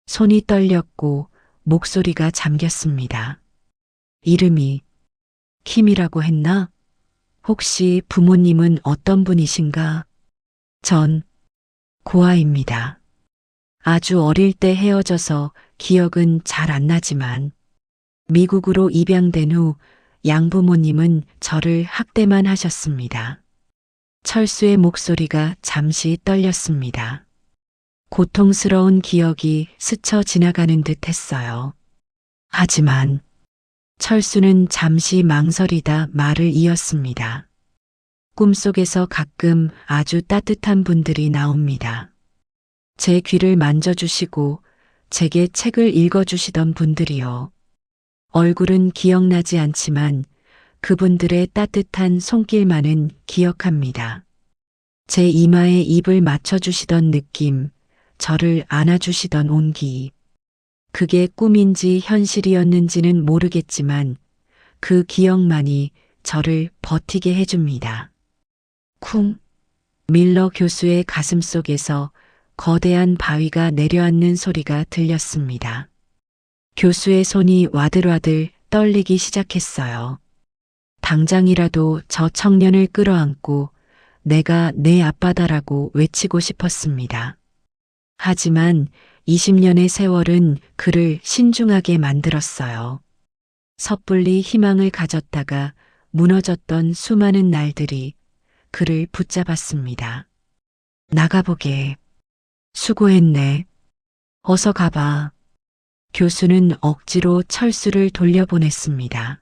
[SPEAKER 4] 손이 떨렸고 목소리가 잠겼습니다. 이름이 킴이라고 했나? 혹시 부모님은 어떤 분이신가? 전 고아입니다. 아주 어릴 때 헤어져서 기억은 잘 안 나지만 미국으로 입양된 후 양부모님은 저를 학대만 하셨습니다. 철수의 목소리가 잠시 떨렸습니다. 고통스러운 기억이 스쳐 지나가는 듯 했어요. 하지만 철수는 잠시 망설이다 말을 이었습니다. 꿈속에서 가끔 아주 따뜻한 분들이 나옵니다. 제 귀를 만져주시고 제게 책을 읽어주시던 분들이요. 얼굴은 기억나지 않지만 그분들의 따뜻한 손길만은 기억합니다. 제 이마에 입을 맞춰주시던 느낌, 저를 안아주시던 온기. 그게 꿈인지 현실이었는지는 모르겠지만 그 기억만이 저를 버티게 해줍니다. 쿵! 밀러 교수의 가슴 속에서 거대한 바위가 내려앉는 소리가 들렸습니다. 교수의 손이 와들와들 떨리기 시작했어요. 당장이라도 저 청년을 끌어안고 내가 내 아빠다라고 외치고 싶었습니다. 하지만 20년의 세월은 그를 신중하게 만들었어요. 섣불리 희망을 가졌다가 무너졌던 수많은 날들이 그를 붙잡았습니다. 나가보게. 수고했네. 어서 가봐. 교수는 억지로 철수를 돌려보냈습니다.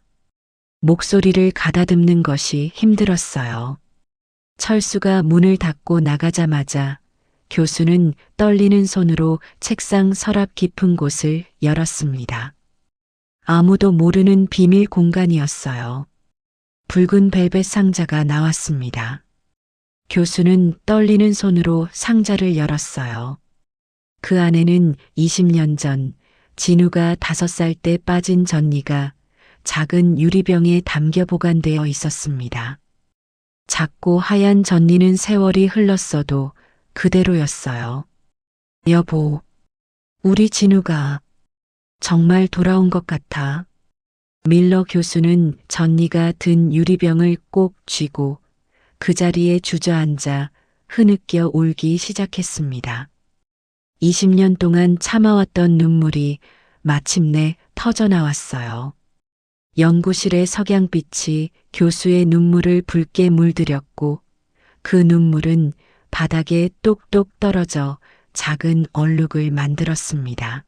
[SPEAKER 4] 목소리를 가다듬는 것이 힘들었어요. 철수가 문을 닫고 나가자마자 교수는 떨리는 손으로 책상 서랍 깊은 곳을 열었습니다. 아무도 모르는 비밀 공간이었어요. 붉은 벨벳 상자가 나왔습니다. 교수는 떨리는 손으로 상자를 열었어요. 그 안에는 20년 전 진우가 5살 때 빠진 전니가 작은 유리병에 담겨 보관되어 있었습니다. 작고 하얀 전니는 세월이 흘렀어도 그대로였어요. 여보, 우리 진우가 정말 돌아온 것 같아. 밀러 교수는 전니가 든 유리병을 꼭 쥐고 그 자리에 주저앉아 흐느껴 울기 시작했습니다. 20년 동안 참아왔던 눈물이 마침내 터져나왔어요. 연구실의 석양빛이 교수의 눈물을 붉게 물들였고 그 눈물은 바닥에 똑똑 떨어져 작은 얼룩을 만들었습니다.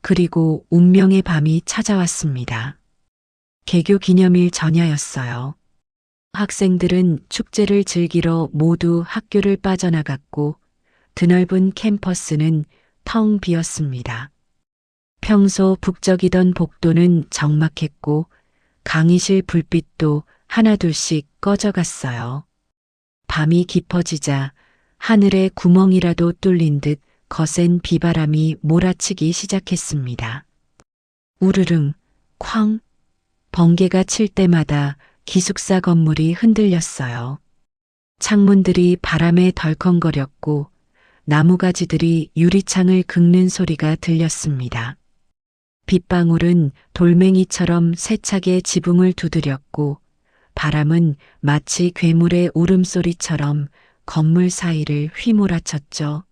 [SPEAKER 4] 그리고 운명의 밤이 찾아왔습니다. 개교 기념일 전야였어요. 학생들은 축제를 즐기러 모두 학교를 빠져나갔고 드넓은 캠퍼스는 텅 비었습니다. 평소 북적이던 복도는 적막했고 강의실 불빛도 하나둘씩 꺼져갔어요. 밤이 깊어지자 하늘에 구멍이라도 뚫린 듯 거센 비바람이 몰아치기 시작했습니다. 우르릉, 쾅, 번개가 칠 때마다 기숙사 건물이 흔들렸어요. 창문들이 바람에 덜컹거렸고 나무가지들이 유리창을 긁는 소리가 들렸습니다. 빗방울은 돌멩이처럼 세차게 지붕을 두드렸고 바람은 마치 괴물의 울음소리처럼 건물 사이를 휘몰아쳤죠.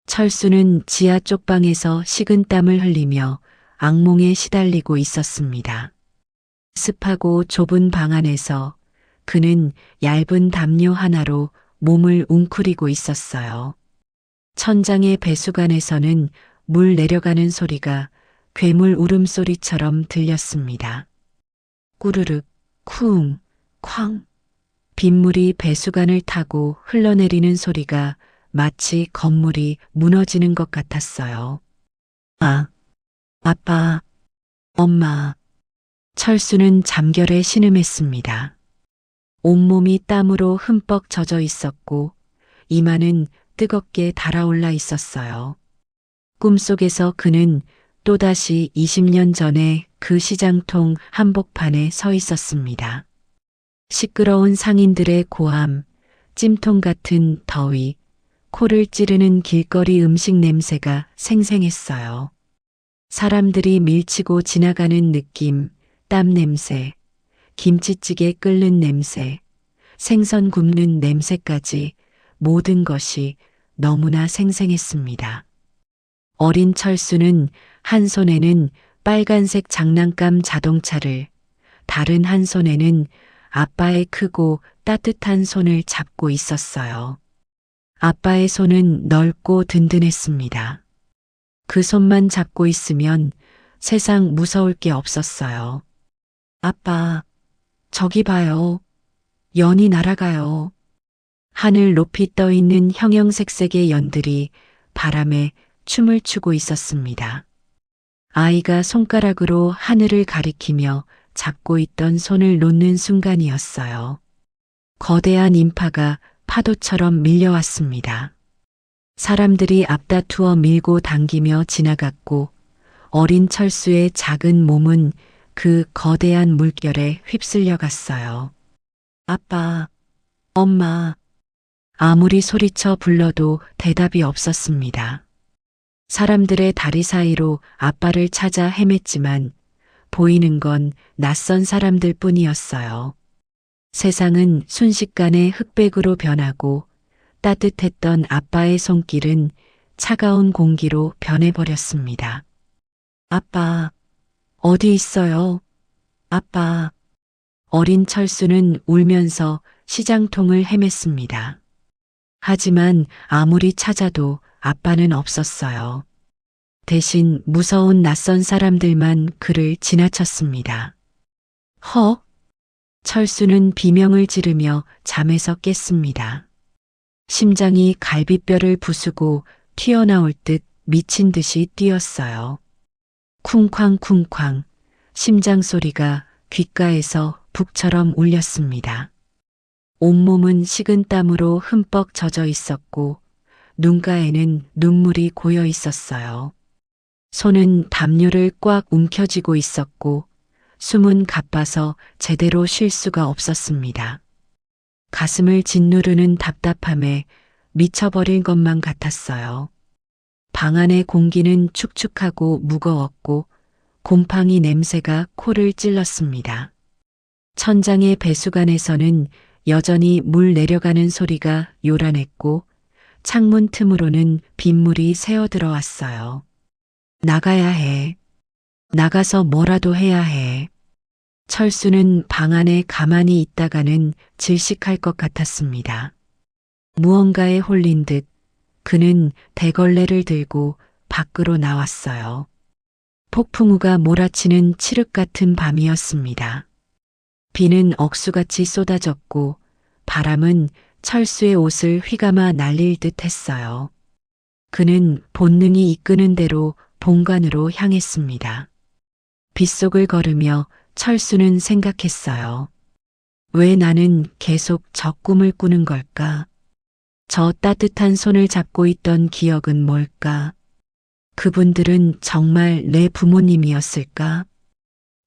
[SPEAKER 4] 철수는 지하 쪽방에서 식은땀을 흘리며 악몽에 시달리고 있었습니다. 습하고 좁은 방 안에서 그는 얇은 담요 하나로 몸을 웅크리고 있었어요. 천장의 배수관에서는 물 내려가는 소리가 괴물 울음소리처럼 들렸습니다. 꾸르륵, 쿵, 쾅. 빗물이 배수관을 타고 흘러내리는 소리가 마치 건물이 무너지는 것 같았어요. 아빠, 엄마. 철수는 잠결에 신음했습니다. 온몸이 땀으로 흠뻑 젖어 있었고 이마는 뜨겁게 달아올라 있었어요. 꿈속에서 그는 또다시 20년 전에 그 시장통 한복판에 서 있었습니다. 시끄러운 상인들의 고함, 찜통 같은 더위, 코를 찌르는 길거리 음식 냄새가 생생했어요. 사람들이 밀치고 지나가는 느낌, 땀 냄새, 김치찌개 끓는 냄새, 생선 굽는 냄새까지 모든 것이 너무나 생생했습니다. 어린 철수는 한 손에는 빨간색 장난감 자동차를, 다른 한 손에는 아빠의 크고 따뜻한 손을 잡고 있었어요. 아빠의 손은 넓고 든든했습니다. 그 손만 잡고 있으면 세상 무서울 게 없었어요. 아빠, 저기 봐요. 연이 날아가요. 하늘 높이 떠 있는 형형색색의 연들이 바람에 춤을 추고 있었습니다. 아이가 손가락으로 하늘을 가리키며 잡고 있던 손을 놓는 순간이었어요. 거대한 인파가 파도처럼 밀려왔습니다. 사람들이 앞다투어 밀고 당기며 지나갔고 어린 철수의 작은 몸은 그 거대한 물결에 휩쓸려 갔어요. 아빠, 엄마. 아무리 소리쳐 불러도 대답이 없었습니다. 사람들의 다리 사이로 아빠를 찾아 헤맸지만 보이는 건 낯선 사람들 뿐이었어요. 세상은 순식간에 흑백으로 변하고 따뜻했던 아빠의 손길은 차가운 공기로 변해버렸습니다. 아빠, 어디 있어요? 아빠. 어린 철수는 울면서 시장통을 헤맸습니다. 하지만 아무리 찾아도 아빠는 없었어요. 대신 무서운 낯선 사람들만 그를 지나쳤습니다. 허? 철수는 비명을 지르며 잠에서 깼습니다. 심장이 갈비뼈를 부수고 튀어나올 듯 미친 듯이 뛰었어요. 쿵쾅쿵쾅 심장 소리가 귓가에서 북처럼 울렸습니다. 온몸은 식은땀으로 흠뻑 젖어 있었고 눈가에는 눈물이 고여 있었어요. 손은 담요를 꽉 움켜쥐고 있었고 숨은 가빠서 제대로 쉴 수가 없었습니다. 가슴을 짓누르는 답답함에 미쳐버릴 것만 같았어요. 방 안의 공기는 축축하고 무거웠고 곰팡이 냄새가 코를 찔렀습니다. 천장의 배수관에서는 여전히 물 내려가는 소리가 요란했고 창문 틈으로는 빗물이 새어 들어왔어요. 나가야 해. 나가서 뭐라도 해야 해. 철수는 방 안에 가만히 있다가는 질식할 것 같았습니다. 무언가에 홀린 듯 그는 대걸레를 들고 밖으로 나왔어요. 폭풍우가 몰아치는 칠흑 같은 밤이었습니다. 비는 억수같이 쏟아졌고 바람은 철수의 옷을 휘감아 날릴 듯 했어요. 그는 본능이 이끄는 대로 본관으로 향했습니다. 빗속을 걸으며 철수는 생각했어요. 왜 나는 계속 저 꿈을 꾸는 걸까? 저 따뜻한 손을 잡고 있던 기억은 뭘까? 그분들은 정말 내 부모님이었을까?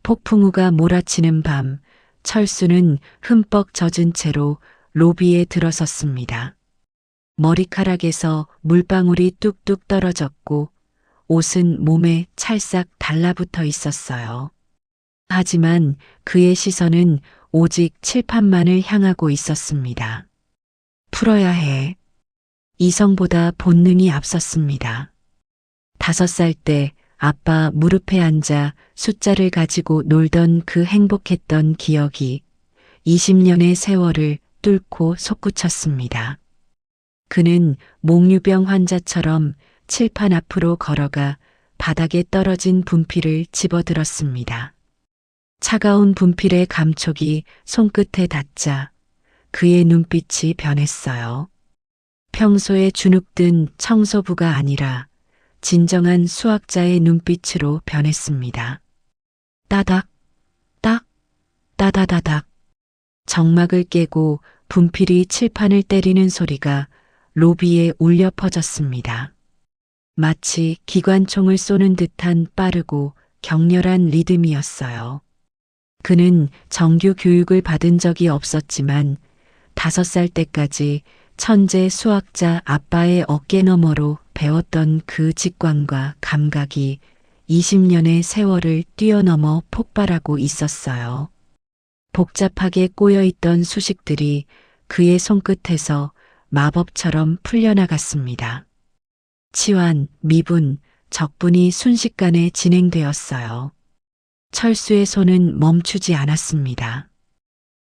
[SPEAKER 4] 폭풍우가 몰아치는 밤, 철수는 흠뻑 젖은 채로 로비에 들어섰습니다. 머리카락에서 물방울이 뚝뚝 떨어졌고 옷은 몸에 찰싹 달라붙어 있었어요. 하지만 그의 시선은 오직 칠판만을 향하고 있었습니다. 풀어야 해. 이성보다 본능이 앞섰습니다. 5살 때 아빠 무릎에 앉아 숫자를 가지고 놀던 그 행복했던 기억이 20년의 세월을 뚫고 솟구쳤습니다. 그는 몽유병 환자처럼 칠판 앞으로 걸어가 바닥에 떨어진 분필을 집어들었습니다. 차가운 분필의 감촉이 손끝에 닿자 그의 눈빛이 변했어요. 평소에 주눅든 청소부가 아니라 진정한 수학자의 눈빛으로 변했습니다. 따닥, 딱, 따다다닥. 정막을 깨고 분필이 칠판을 때리는 소리가 로비에 울려 퍼졌습니다. 마치 기관총을 쏘는 듯한 빠르고 격렬한 리듬이었어요. 그는 정규 교육을 받은 적이 없었지만 5살 때까지 천재 수학자 아빠의 어깨 너머로 배웠던 그 직관과 감각이 20년의 세월을 뛰어넘어 폭발하고 있었어요. 복잡하게 꼬여있던 수식들이 그의 손끝에서 마법처럼 풀려나갔습니다. 치환, 미분, 적분이 순식간에 진행되었어요. 철수의 손은 멈추지 않았습니다.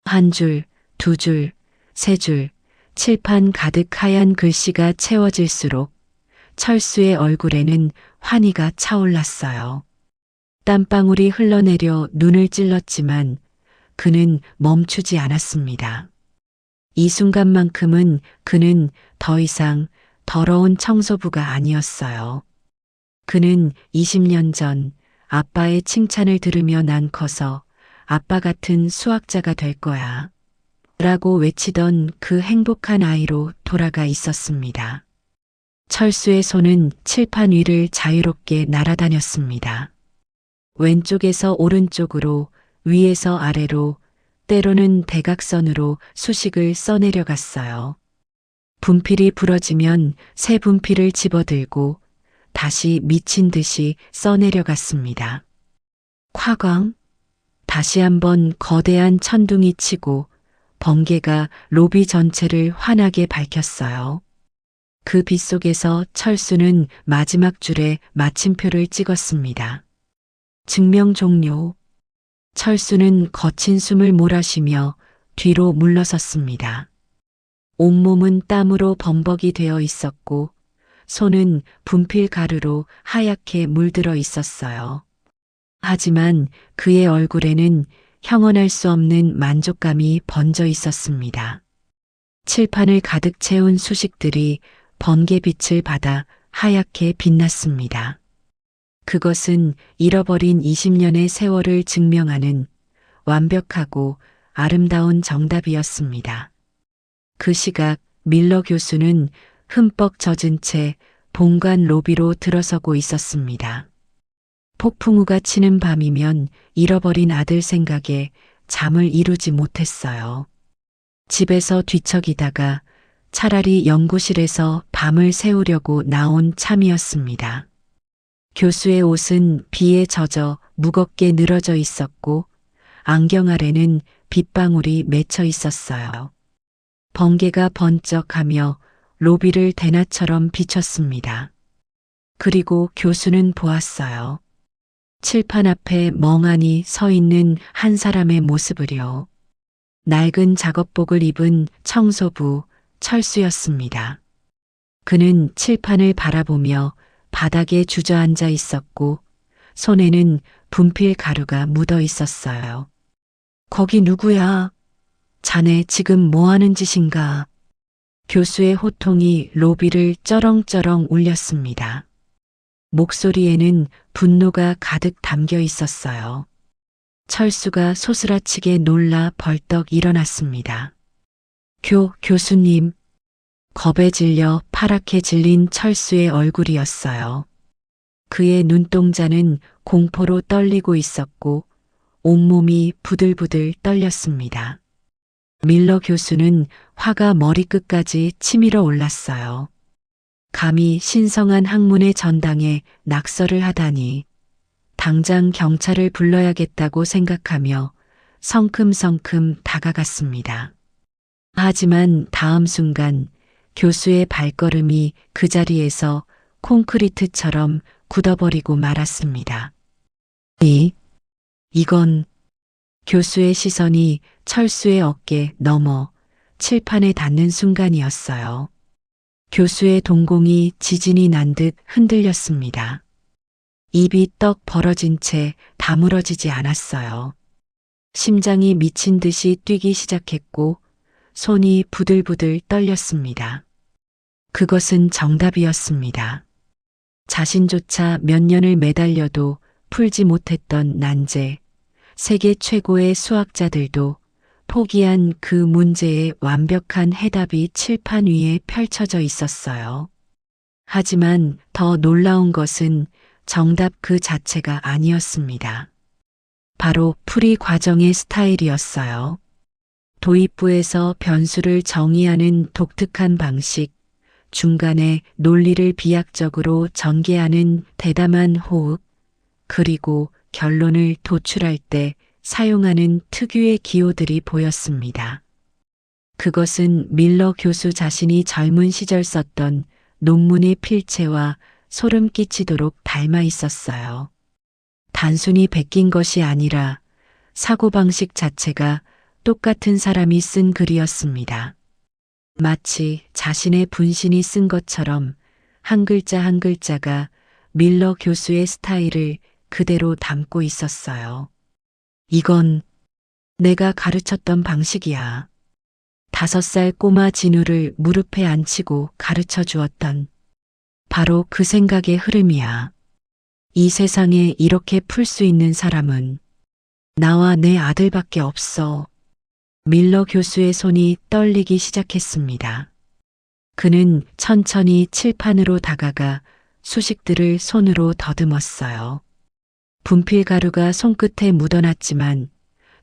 [SPEAKER 4] 1줄, 2줄, 3줄, 칠판 가득 하얀 글씨가 채워질수록 철수의 얼굴에는 환희가 차올랐어요. 땀방울이 흘러내려 눈을 찔렀지만 그는 멈추지 않았습니다. 이 순간만큼은 그는 더 이상 더러운 청소부가 아니었어요. 그는 20년 전 아빠의 칭찬을 들으며 난 커서 아빠 같은 수학자가 될 거야. 라고 외치던 그 행복한 아이로 돌아가 있었습니다. 철수의 손은 칠판 위를 자유롭게 날아다녔습니다. 왼쪽에서 오른쪽으로, 위에서 아래로, 때로는 대각선으로 수식을 써내려갔어요. 분필이 부러지면 새 분필을 집어들고 다시 미친 듯이 써내려갔습니다. 콱광! 다시 한번 거대한 천둥이 치고 번개가 로비 전체를 환하게 밝혔어요. 그 빛 속에서 철수는 마지막 줄에 마침표를 찍었습니다. 증명 종료. 철수는 거친 숨을 몰아쉬며 뒤로 물러섰습니다. 온몸은 땀으로 범벅이 되어 있었고 손은 분필 가루로 하얗게 물들어 있었어요. 하지만 그의 얼굴에는 형언할 수 없는 만족감이 번져 있었습니다. 칠판을 가득 채운 수식들이 번개빛을 받아 하얗게 빛났습니다. 그것은 잃어버린 20년의 세월을 증명하는 완벽하고 아름다운 정답이었습니다. 그 시각 밀러 교수는 흠뻑 젖은 채 본관 로비로 들어서고 있었습니다. 폭풍우가 치는 밤이면 잃어버린 아들 생각에 잠을 이루지 못했어요. 집에서 뒤척이다가 차라리 연구실에서 밤을 새우려고 나온 참이었습니다. 교수의 옷은 비에 젖어 무겁게 늘어져 있었고 안경 아래는 빗방울이 맺혀 있었어요. 번개가 번쩍하며 로비를 대낮처럼 비췄습니다. 그리고 교수는 보았어요. 칠판 앞에 멍하니 서 있는 한 사람의 모습을요. 낡은 작업복을 입은 청소부 철수였습니다. 그는 칠판을 바라보며 바닥에 주저앉아 있었고 손에는 분필 가루가 묻어 있었어요. 거기 누구야? 자네 지금 뭐 하는 짓인가? 교수의 호통이 로비를 쩌렁쩌렁 울렸습니다. 목소리에는 분노가 가득 담겨 있었어요. 철수가 소스라치게 놀라 벌떡 일어났습니다. 교수님. 겁에 질려 파랗게 질린 철수의 얼굴이었어요. 그의 눈동자는 공포로 떨리고 있었고 온몸이 부들부들 떨렸습니다. 밀러 교수는 화가 머리끝까지 치밀어 올랐어요. 감히 신성한 학문의 전당에 낙서를 하다니 당장 경찰을 불러야겠다고 생각하며 성큼성큼 다가갔습니다. 하지만 다음 순간 교수의 발걸음이 그 자리에서 콘크리트처럼 굳어버리고 말았습니다. 이건 교수의 시선이 철수의 어깨 넘어 칠판에 닿는 순간이었어요. 교수의 동공이 지진이 난 듯 흔들렸습니다. 입이 떡 벌어진 채 다물어지지 않았어요. 심장이 미친 듯이 뛰기 시작했고 손이 부들부들 떨렸습니다. 그것은 정답이었습니다. 자신조차 몇 년을 매달려도 풀지 못했던 난제, 세계 최고의 수학자들도 포기한 그 문제의 완벽한 해답이 칠판 위에 펼쳐져 있었어요. 하지만 더 놀라운 것은 정답 그 자체가 아니었습니다. 바로 풀이 과정의 스타일이었어요. 도입부에서 변수를 정의하는 독특한 방식, 중간에 논리를 비약적으로 전개하는 대담한 호흡, 그리고 결론을 도출할 때 사용하는 특유의 기호들이 보였습니다. 그것은 밀러 교수 자신이 젊은 시절 썼던 논문의 필체와 소름 끼치도록 닮아 있었어요. 단순히 베낀 것이 아니라 사고방식 자체가 똑같은 사람이 쓴 글이었습니다. 마치 자신의 분신이 쓴 것처럼 한 글자 한 글자가 밀러 교수의 스타일을 그대로 담고 있었어요. 이건 내가 가르쳤던 방식이야. 5살 꼬마 진우를 무릎에 앉히고 가르쳐 주었던 바로 그 생각의 흐름이야. 이 세상에 이렇게 풀 수 있는 사람은 나와 내 아들밖에 없어. 밀러 교수의 손이 떨리기 시작했습니다. 그는 천천히 칠판으로 다가가 수식들을 손으로 더듬었어요. 분필 가루가 손끝에 묻어났지만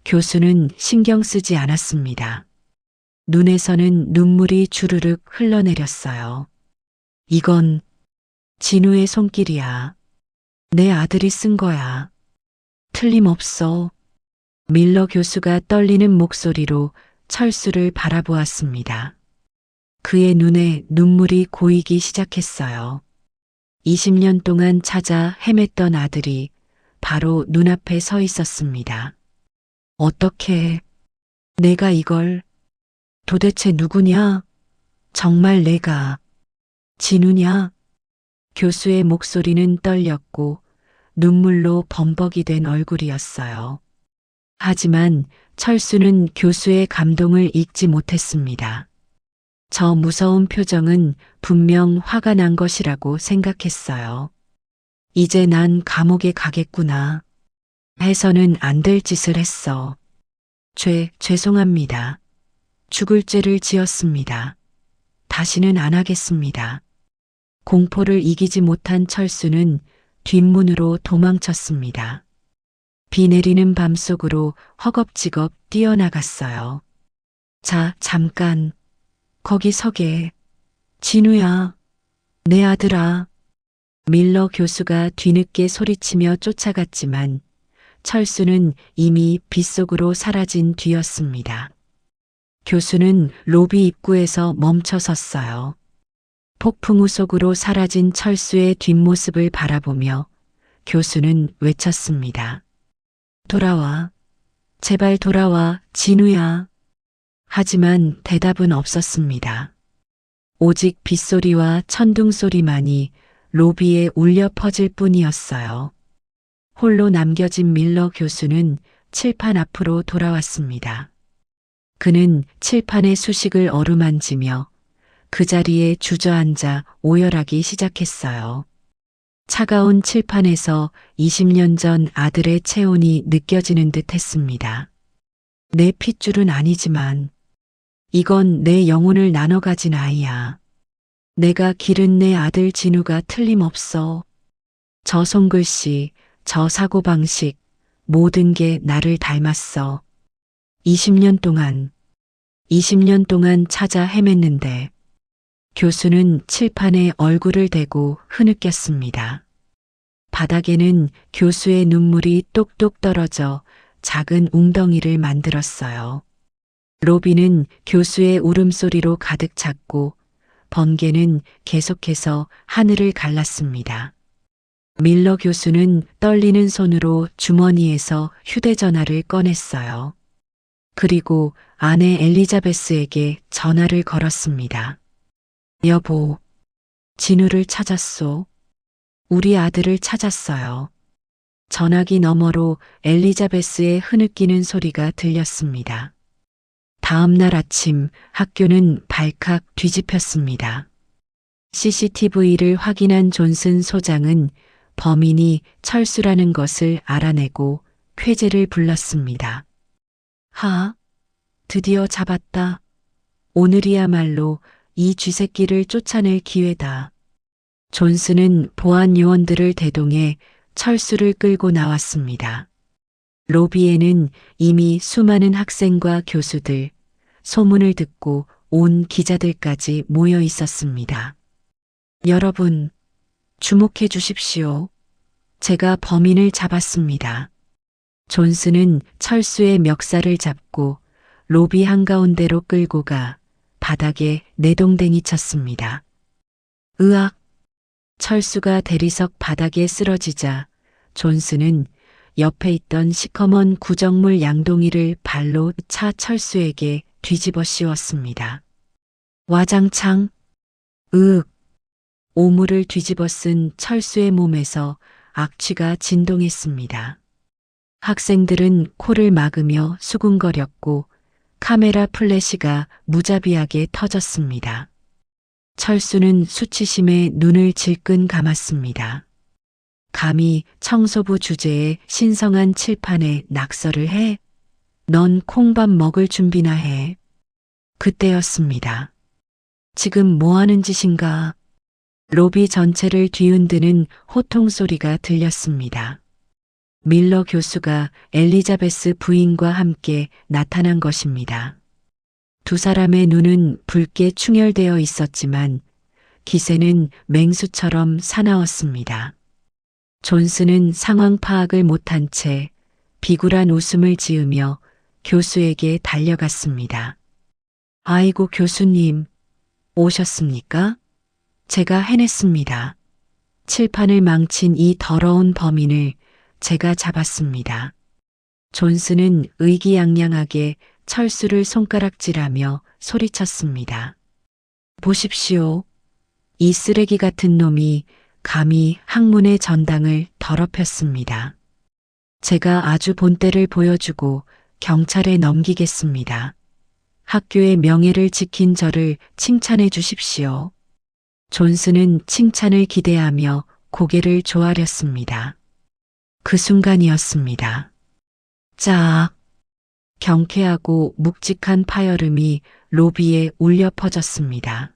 [SPEAKER 4] 교수는 신경 쓰지 않았습니다. 눈에서는 눈물이 주르륵 흘러내렸어요. 이건 진우의 손길이야. 내 아들이 쓴 거야. 틀림없어. 밀러 교수가 떨리는 목소리로 철수를 바라보았습니다. 그의 눈에 눈물이 고이기 시작했어요. 20년 동안 찾아 헤맸던 아들이 바로 눈앞에 서 있었습니다. 어떻게 내가 이걸 도대체 누구냐? 정말 내가 진우냐? 교수의 목소리는 떨렸고 눈물로 범벅이 된 얼굴이었어요. 하지만 철수는 교수의 감동을 잊지 못했습니다. 저 무서운 표정은 분명 화가 난 것이라고 생각했어요. 이제 난 감옥에 가겠구나. 해서는 안 될 짓을 했어. 죄송합니다. 죽을 죄를 지었습니다. 다시는 안 하겠습니다. 공포를 이기지 못한 철수는 뒷문으로 도망쳤습니다. 비 내리는 밤속으로 허겁지겁 뛰어나갔어요. 잠깐. 거기 서게. 진우야. 내 아들아. 밀러 교수가 뒤늦게 소리치며 쫓아갔지만 철수는 이미 빗속으로 사라진 뒤였습니다. 교수는 로비 입구에서 멈춰 섰어요. 폭풍우 속으로 사라진 철수의 뒷모습을 바라보며 교수는 외쳤습니다. 돌아와. 제발 돌아와, 진우야. 하지만 대답은 없었습니다. 오직 빗소리와 천둥 소리만이 로비에 울려 퍼질 뿐이었어요. 홀로 남겨진 밀러 교수는 칠판 앞으로 돌아왔습니다. 그는 칠판의 수식을 어루만지며 그 자리에 주저앉아 오열하기 시작했어요. 차가운 칠판에서 20년 전 아들의 체온이 느껴지는 듯 했습니다. 내 핏줄은 아니지만 이건 내 영혼을 나눠 가진 아이야. 내가 기른 내 아들 진우가 틀림없어. 저 손글씨, 저 사고방식, 모든 게 나를 닮았어. 20년 동안 찾아 헤맸는데 교수는 칠판에 얼굴을 대고 흐느꼈습니다. 바닥에는 교수의 눈물이 똑똑 떨어져 작은 웅덩이를 만들었어요. 로비는 교수의 울음소리로 가득 찼고 번개는 계속해서 하늘을 갈랐습니다. 밀러 교수는 떨리는 손으로 주머니에서 휴대전화를 꺼냈어요. 그리고 아내 엘리자베스에게 전화를 걸었습니다. 여보, 진우를 찾았소. 우리 아들을 찾았어요. 전화기 너머로 엘리자베스의 흐느끼는 소리가 들렸습니다. 다음 날 아침 학교는 발칵 뒤집혔습니다. CCTV를 확인한 존슨 소장은 범인이 철수라는 것을 알아내고 쾌재를 불렀습니다. 드디어 잡았다. 오늘이야말로 이 쥐새끼를 쫓아낼 기회다. 존슨은 보안 요원들을 대동해 철수를 끌고 나왔습니다. 로비에는 이미 수많은 학생과 교수들, 소문을 듣고 온 기자들까지 모여 있었습니다. 여러분, 주목해 주십시오. 제가 범인을 잡았습니다. 존슨은 철수의 멱살을 잡고 로비 한가운데로 끌고 가 바닥에 내동댕이 쳤습니다. 으악! 철수가 대리석 바닥에 쓰러지자 존슨은 옆에 있던 시커먼 구정물 양동이를 발로 차 철수에게 뒤집어 씌웠습니다. 와장창! 으윽! 오물을 뒤집어 쓴 철수의 몸에서 악취가 진동했습니다. 학생들은 코를 막으며 수군거렸고 카메라 플래시가 무자비하게 터졌습니다. 철수는 수치심에 눈을 질끈 감았습니다. 감히 청소부 주제에 신성한 칠판에 낙서를 해? 넌 콩밥 먹을 준비나 해. 그때였습니다. 지금 뭐 하는 짓인가? 로비 전체를 뒤흔드는 호통 소리가 들렸습니다. 밀러 교수가 엘리자베스 부인과 함께 나타난 것입니다. 두 사람의 눈은 붉게 충혈되어 있었지만 기세는 맹수처럼 사나웠습니다. 존슨은 상황 파악을 못한 채 비굴한 웃음을 지으며 교수에게 달려갔습니다. 아이고 교수님, 오셨습니까? 제가 해냈습니다. 칠판을 망친 이 더러운 범인을 제가 잡았습니다. 존슨은 의기양양하게 철수를 손가락질하며 소리쳤습니다. 보십시오. 이 쓰레기 같은 놈이 감히 학문의 전당을 더럽혔습니다. 제가 아주 본때를 보여주고 경찰에 넘기겠습니다. 학교의 명예를 지킨 저를 칭찬해 주십시오. 존슨은 칭찬을 기대하며 고개를 조아렸습니다. 그 순간이었습니다. 짝! 경쾌하고 묵직한 파열음이 로비에 울려 퍼졌습니다.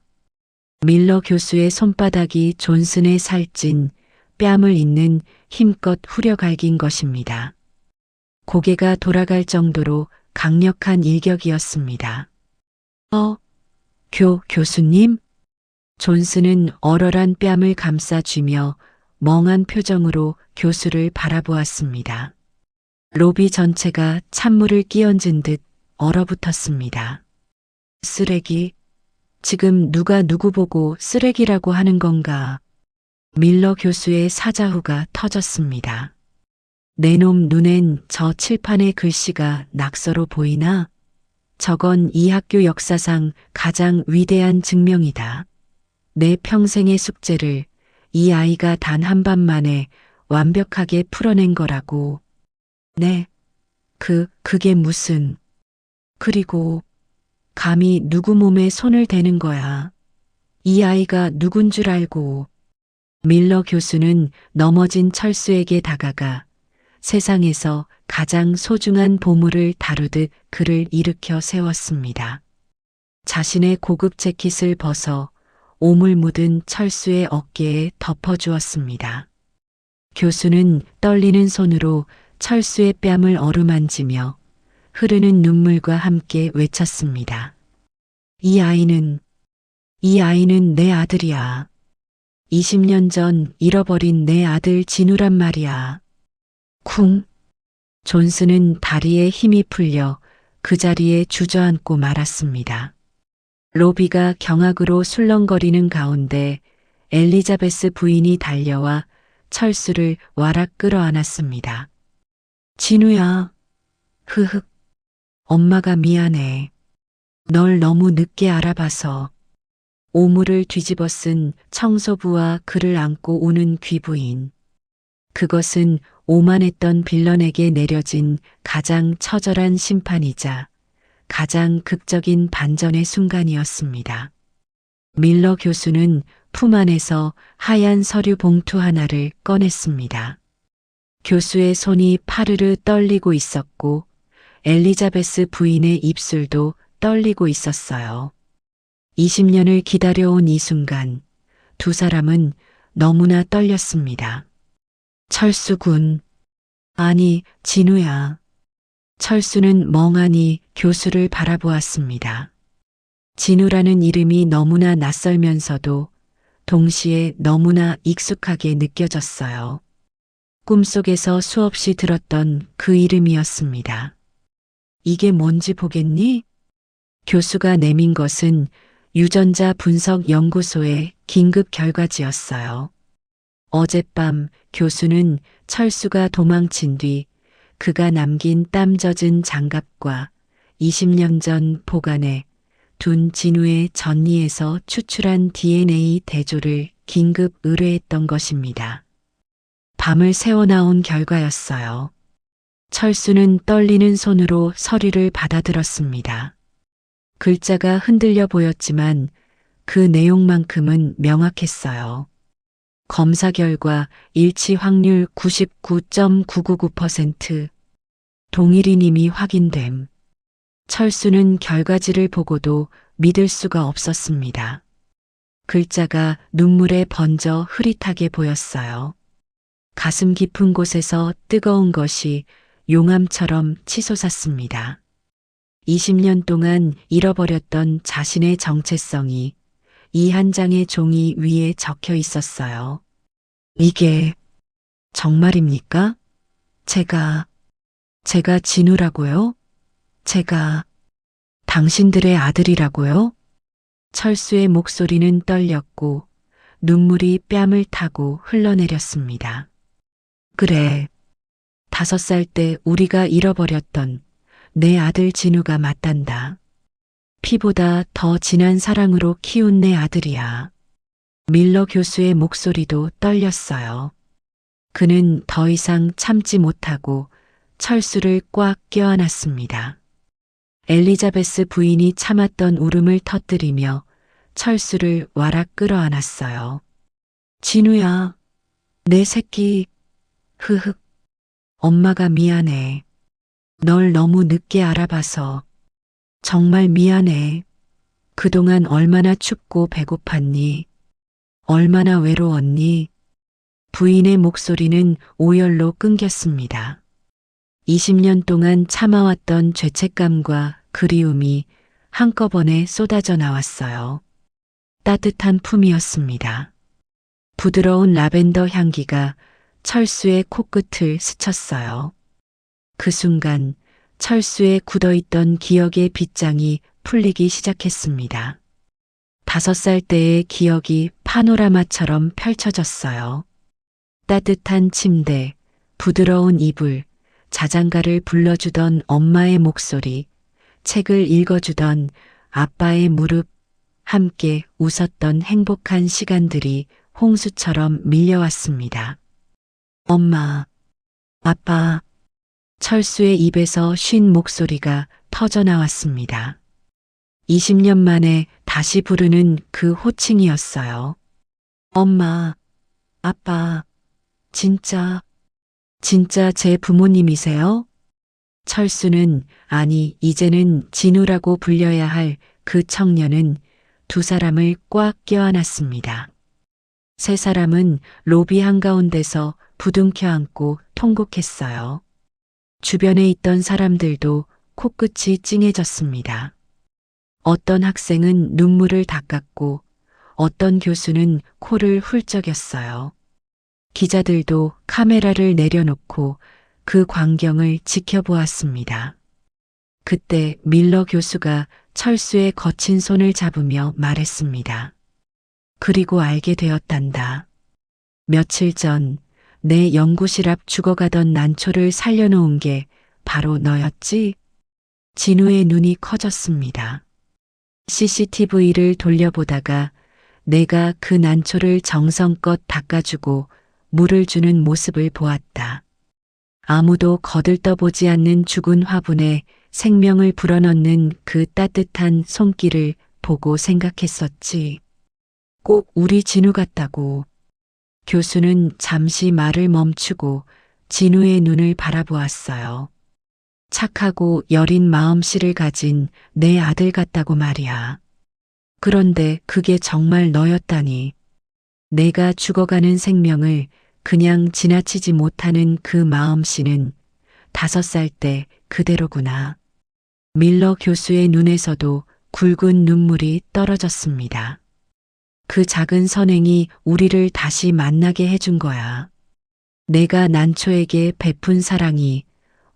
[SPEAKER 4] 밀러 교수의 손바닥이 존슨의 살찐 뺨을 잇는 힘껏 후려갈긴 것입니다. 고개가 돌아갈 정도로 강력한 일격이었습니다. 교수님? 존스는 얼얼한 뺨을 감싸쥐며 멍한 표정으로 교수를 바라보았습니다. 로비 전체가 찬물을 끼얹은 듯 얼어붙었습니다. 쓰레기? 지금 누가 누구 보고 쓰레기라고 하는 건가? 밀러 교수의 사자후가 터졌습니다. 내 놈 눈엔 저 칠판의 글씨가 낙서로 보이나? 저건 이 학교 역사상 가장 위대한 증명이다. 내 평생의 숙제를 이 아이가 단 한 밤 만에 완벽하게 풀어낸 거라고. 네. 그게 무슨. 그리고 감히 누구 몸에 손을 대는 거야. 이 아이가 누군 줄 알고. 밀러 교수는 넘어진 철수에게 다가가 세상에서 가장 소중한 보물을 다루듯 그를 일으켜 세웠습니다. 자신의 고급 재킷을 벗어 오물 묻은 철수의 어깨에 덮어주었습니다. 교수는 떨리는 손으로 철수의 뺨을 어루만지며 흐르는 눈물과 함께 외쳤습니다. 이 아이는 내 아들이야. 20년 전 잃어버린 내 아들 진우란 말이야. 쿵. 존스는 다리에 힘이 풀려 그 자리에 주저앉고 말았습니다. 로비가 경악으로 술렁거리는 가운데 엘리자베스 부인이 달려와 철수를 와락 끌어안았습니다. 진우야. 흐흑. 엄마가 미안해. 널 너무 늦게 알아봐서. 오물을 뒤집어 쓴 청소부와 그를 안고 우는 귀부인. 그것은 오만했던 빌런에게 내려진 가장 처절한 심판이자 가장 극적인 반전의 순간이었습니다. 밀러 교수는 품 안에서 하얀 서류 봉투 하나를 꺼냈습니다. 교수의 손이 파르르 떨리고 있었고 엘리자베스 부인의 입술도 떨리고 있었어요. 20년을 기다려온 이 순간 두 사람은 너무나 떨렸습니다. 철수군. 아니, 진우야. 철수는 멍하니 교수를 바라보았습니다. 진우라는 이름이 너무나 낯설면서도 동시에 너무나 익숙하게 느껴졌어요. 꿈속에서 수없이 들었던 그 이름이었습니다. 이게 뭔지 보겠니? 교수가 내민 것은 유전자 분석 연구소의 긴급 결과지였어요. 어젯밤 교수는 철수가 도망친 뒤 그가 남긴 땀 젖은 장갑과 20년 전 보관해 둔 진우의 전리에서 추출한 DNA 대조를 긴급 의뢰했던 것입니다. 밤을 새워 나온 결과였어요. 철수는 떨리는 손으로 서류를 받아들었습니다. 글자가 흔들려 보였지만 그 내용만큼은 명확했어요. 검사 결과 일치 확률 99.999%. 동일인 이미 확인됨. 철수는 결과지를 보고도 믿을 수가 없었습니다. 글자가 눈물에 번져 흐릿하게 보였어요. 가슴 깊은 곳에서 뜨거운 것이 용암처럼 치솟았습니다. 20년 동안 잃어버렸던 자신의 정체성이 이 한 장의 종이 위에 적혀 있었어요. 이게 정말입니까? 제가 진우라고요? 제가 당신들의 아들이라고요? 철수의 목소리는 떨렸고 눈물이 뺨을 타고 흘러내렸습니다. 그래, 5살 때 우리가 잃어버렸던 내 아들 진우가 맞단다. 피보다 더 진한 사랑으로 키운 내 아들이야. 밀러 교수의 목소리도 떨렸어요. 그는 더 이상 참지 못하고 철수를 꽉 껴안았습니다. 엘리자베스 부인이 참았던 울음을 터뜨리며 철수를 와락 끌어안았어요. 진우야, 내 새끼. 흐흑. 엄마가 미안해. 널 너무 늦게 알아봐서. 정말 미안해. 그동안 얼마나 춥고 배고팠니? 얼마나 외로웠니? 부인의 목소리는 오열로 끊겼습니다. 20년 동안 참아왔던 죄책감과 그리움이 한꺼번에 쏟아져 나왔어요. 따뜻한 품이었습니다. 부드러운 라벤더 향기가 철수의 코끝을 스쳤어요. 그 순간 철수에 굳어있던 기억의 빗장이 풀리기 시작했습니다. 5살 때의 기억이 파노라마처럼 펼쳐졌어요. 따뜻한 침대, 부드러운 이불, 자장가를 불러주던 엄마의 목소리, 책을 읽어주던 아빠의 무릎, 함께 웃었던 행복한 시간들이 홍수처럼 밀려왔습니다. 엄마, 아빠, 철수의 입에서 쉰 목소리가 터져나왔습니다. 20년 만에 다시 부르는 그 호칭이었어요. 엄마, 아빠, 진짜 제 부모님이세요? 철수는, 아니, 이제는 진우라고 불려야 할 그 청년은 두 사람을 꽉 껴안았습니다. 세 사람은 로비 한가운데서 부둥켜 안고 통곡했어요. 주변에 있던 사람들도 코끝이 찡해졌습니다. 어떤 학생은 눈물을 닦았고 어떤 교수는 코를 훌쩍였어요. 기자들도 카메라를 내려놓고 그 광경을 지켜보았습니다. 그때 밀러 교수가 철수의 거친 손을 잡으며 말했습니다. 그리고 알게 되었단다. 며칠 전 내 연구실 앞 죽어가던 난초를 살려놓은 게 바로 너였지? 진우의 눈이 커졌습니다. CCTV를 돌려보다가 내가 그 난초를 정성껏 닦아주고 물을 주는 모습을 보았다. 아무도 거들떠보지 않는 죽은 화분에 생명을 불어넣는 그 따뜻한 손길을 보고 생각했었지. 꼭 우리 진우 같다고. 교수는 잠시 말을 멈추고 진우의 눈을 바라보았어요. 착하고 여린 마음씨를 가진 내 아들 같다고 말이야. 그런데 그게 정말 너였다니. 내가 죽어가는 생명을 그냥 지나치지 못하는 그 마음씨는 5살 때 그대로구나. 밀러 교수의 눈에서도 굵은 눈물이 떨어졌습니다. 그 작은 선행이 우리를 다시 만나게 해준 거야. 내가 난초에게 베푼 사랑이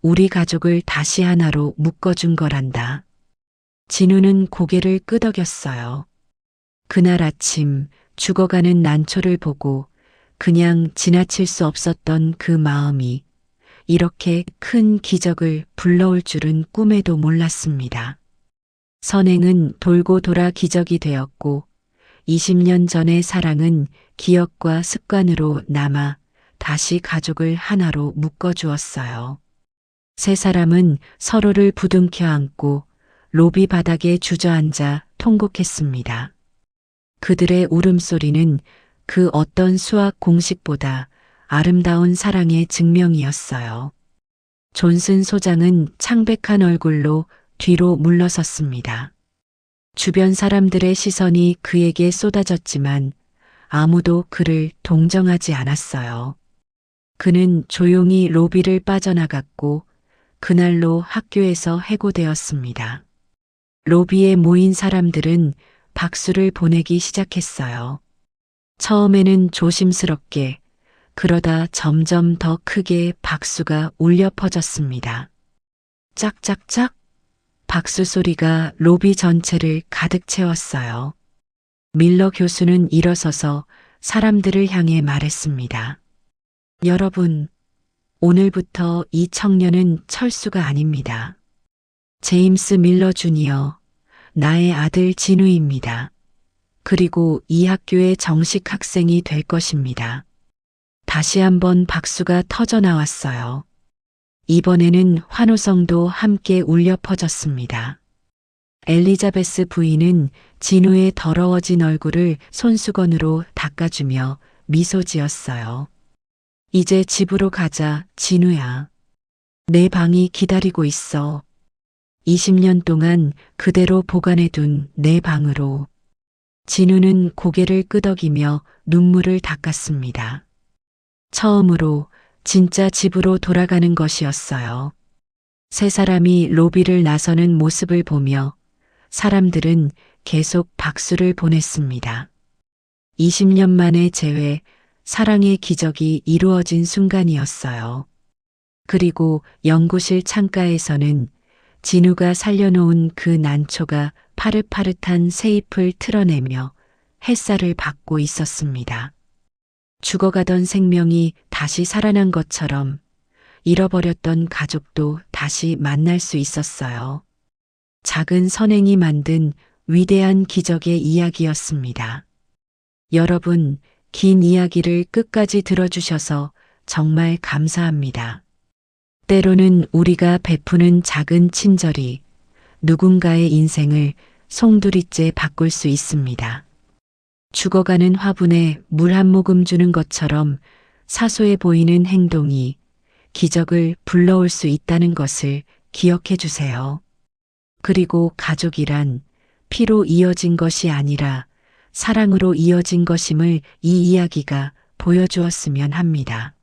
[SPEAKER 4] 우리 가족을 다시 하나로 묶어준 거란다. 진우는 고개를 끄덕였어요. 그날 아침 죽어가는 난초를 보고 그냥 지나칠 수 없었던 그 마음이 이렇게 큰 기적을 불러올 줄은 꿈에도 몰랐습니다. 선행은 돌고 돌아 기적이 되었고 20년 전의 사랑은 기억과 습관으로 남아 다시 가족을 하나로 묶어주었어요. 세 사람은 서로를 부둥켜 안고 로비 바닥에 주저앉아 통곡했습니다. 그들의 울음소리는 그 어떤 수학 공식보다 아름다운 사랑의 증명이었어요. 존슨 소장은 창백한 얼굴로 뒤로 물러섰습니다. 주변 사람들의 시선이 그에게 쏟아졌지만 아무도 그를 동정하지 않았어요. 그는 조용히 로비를 빠져나갔고 그날로 학교에서 해고되었습니다. 로비에 모인 사람들은 박수를 보내기 시작했어요. 처음에는 조심스럽게, 그러다 점점 더 크게 박수가 울려 퍼졌습니다. 짝짝짝 박수 소리가 로비 전체를 가득 채웠어요. 밀러 교수는 일어서서 사람들을 향해 말했습니다. 여러분, 오늘부터 이 청년은 철수가 아닙니다. 제임스 밀러 주니어, 나의 아들 진우입니다. 그리고 이 학교의 정식 학생이 될 것입니다. 다시 한번 박수가 터져 나왔어요. 이번에는 환호성도 함께 울려 퍼졌습니다. 엘리자베스 부인은 진우의 더러워진 얼굴을 손수건으로 닦아주며 미소 지었어요. 이제 집으로 가자, 진우야. 내 방이 기다리고 있어. 20년 동안 그대로 보관해둔 내 방으로. 진우는 고개를 끄덕이며 눈물을 닦았습니다. 처음으로 진짜 집으로 돌아가는 것이었어요. 세 사람이 로비를 나서는 모습을 보며 사람들은 계속 박수를 보냈습니다. 20년 만에 재회, 사랑의 기적이 이루어진 순간이었어요. 그리고 연구실 창가에서는 진우가 살려놓은 그 난초가 파릇파릇한 새잎을 틀어내며 햇살을 받고 있었습니다. 죽어가던 생명이 다시 살아난 것처럼 잃어버렸던 가족도 다시 만날 수 있었어요. 작은 선행이 만든 위대한 기적의 이야기였습니다. 여러분, 긴 이야기를 끝까지 들어주셔서 정말 감사합니다. 때로는 우리가 베푸는 작은 친절이 누군가의 인생을 송두리째 바꿀 수 있습니다. 죽어가는 화분에 물 한 모금 주는 것처럼 사소해 보이는 행동이 기적을 불러올 수 있다는 것을 기억해 주세요. 그리고 가족이란 피로 이어진 것이 아니라 사랑으로 이어진 것임을 이 이야기가 보여주었으면 합니다.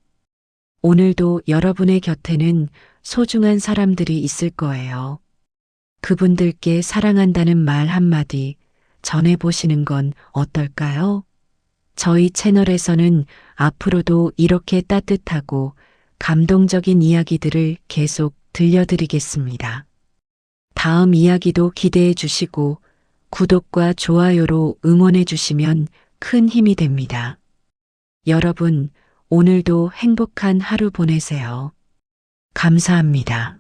[SPEAKER 4] 오늘도 여러분의 곁에는 소중한 사람들이 있을 거예요. 그분들께 사랑한다는 말 한마디 전해보시는 건 어떨까요? 저희 채널에서는 앞으로도 이렇게 따뜻하고 감동적인 이야기들을 계속 들려드리겠습니다. 다음 이야기도 기대해 주시고 구독과 좋아요로 응원해 주시면 큰 힘이 됩니다. 여러분, 오늘도 행복한 하루 보내세요. 감사합니다.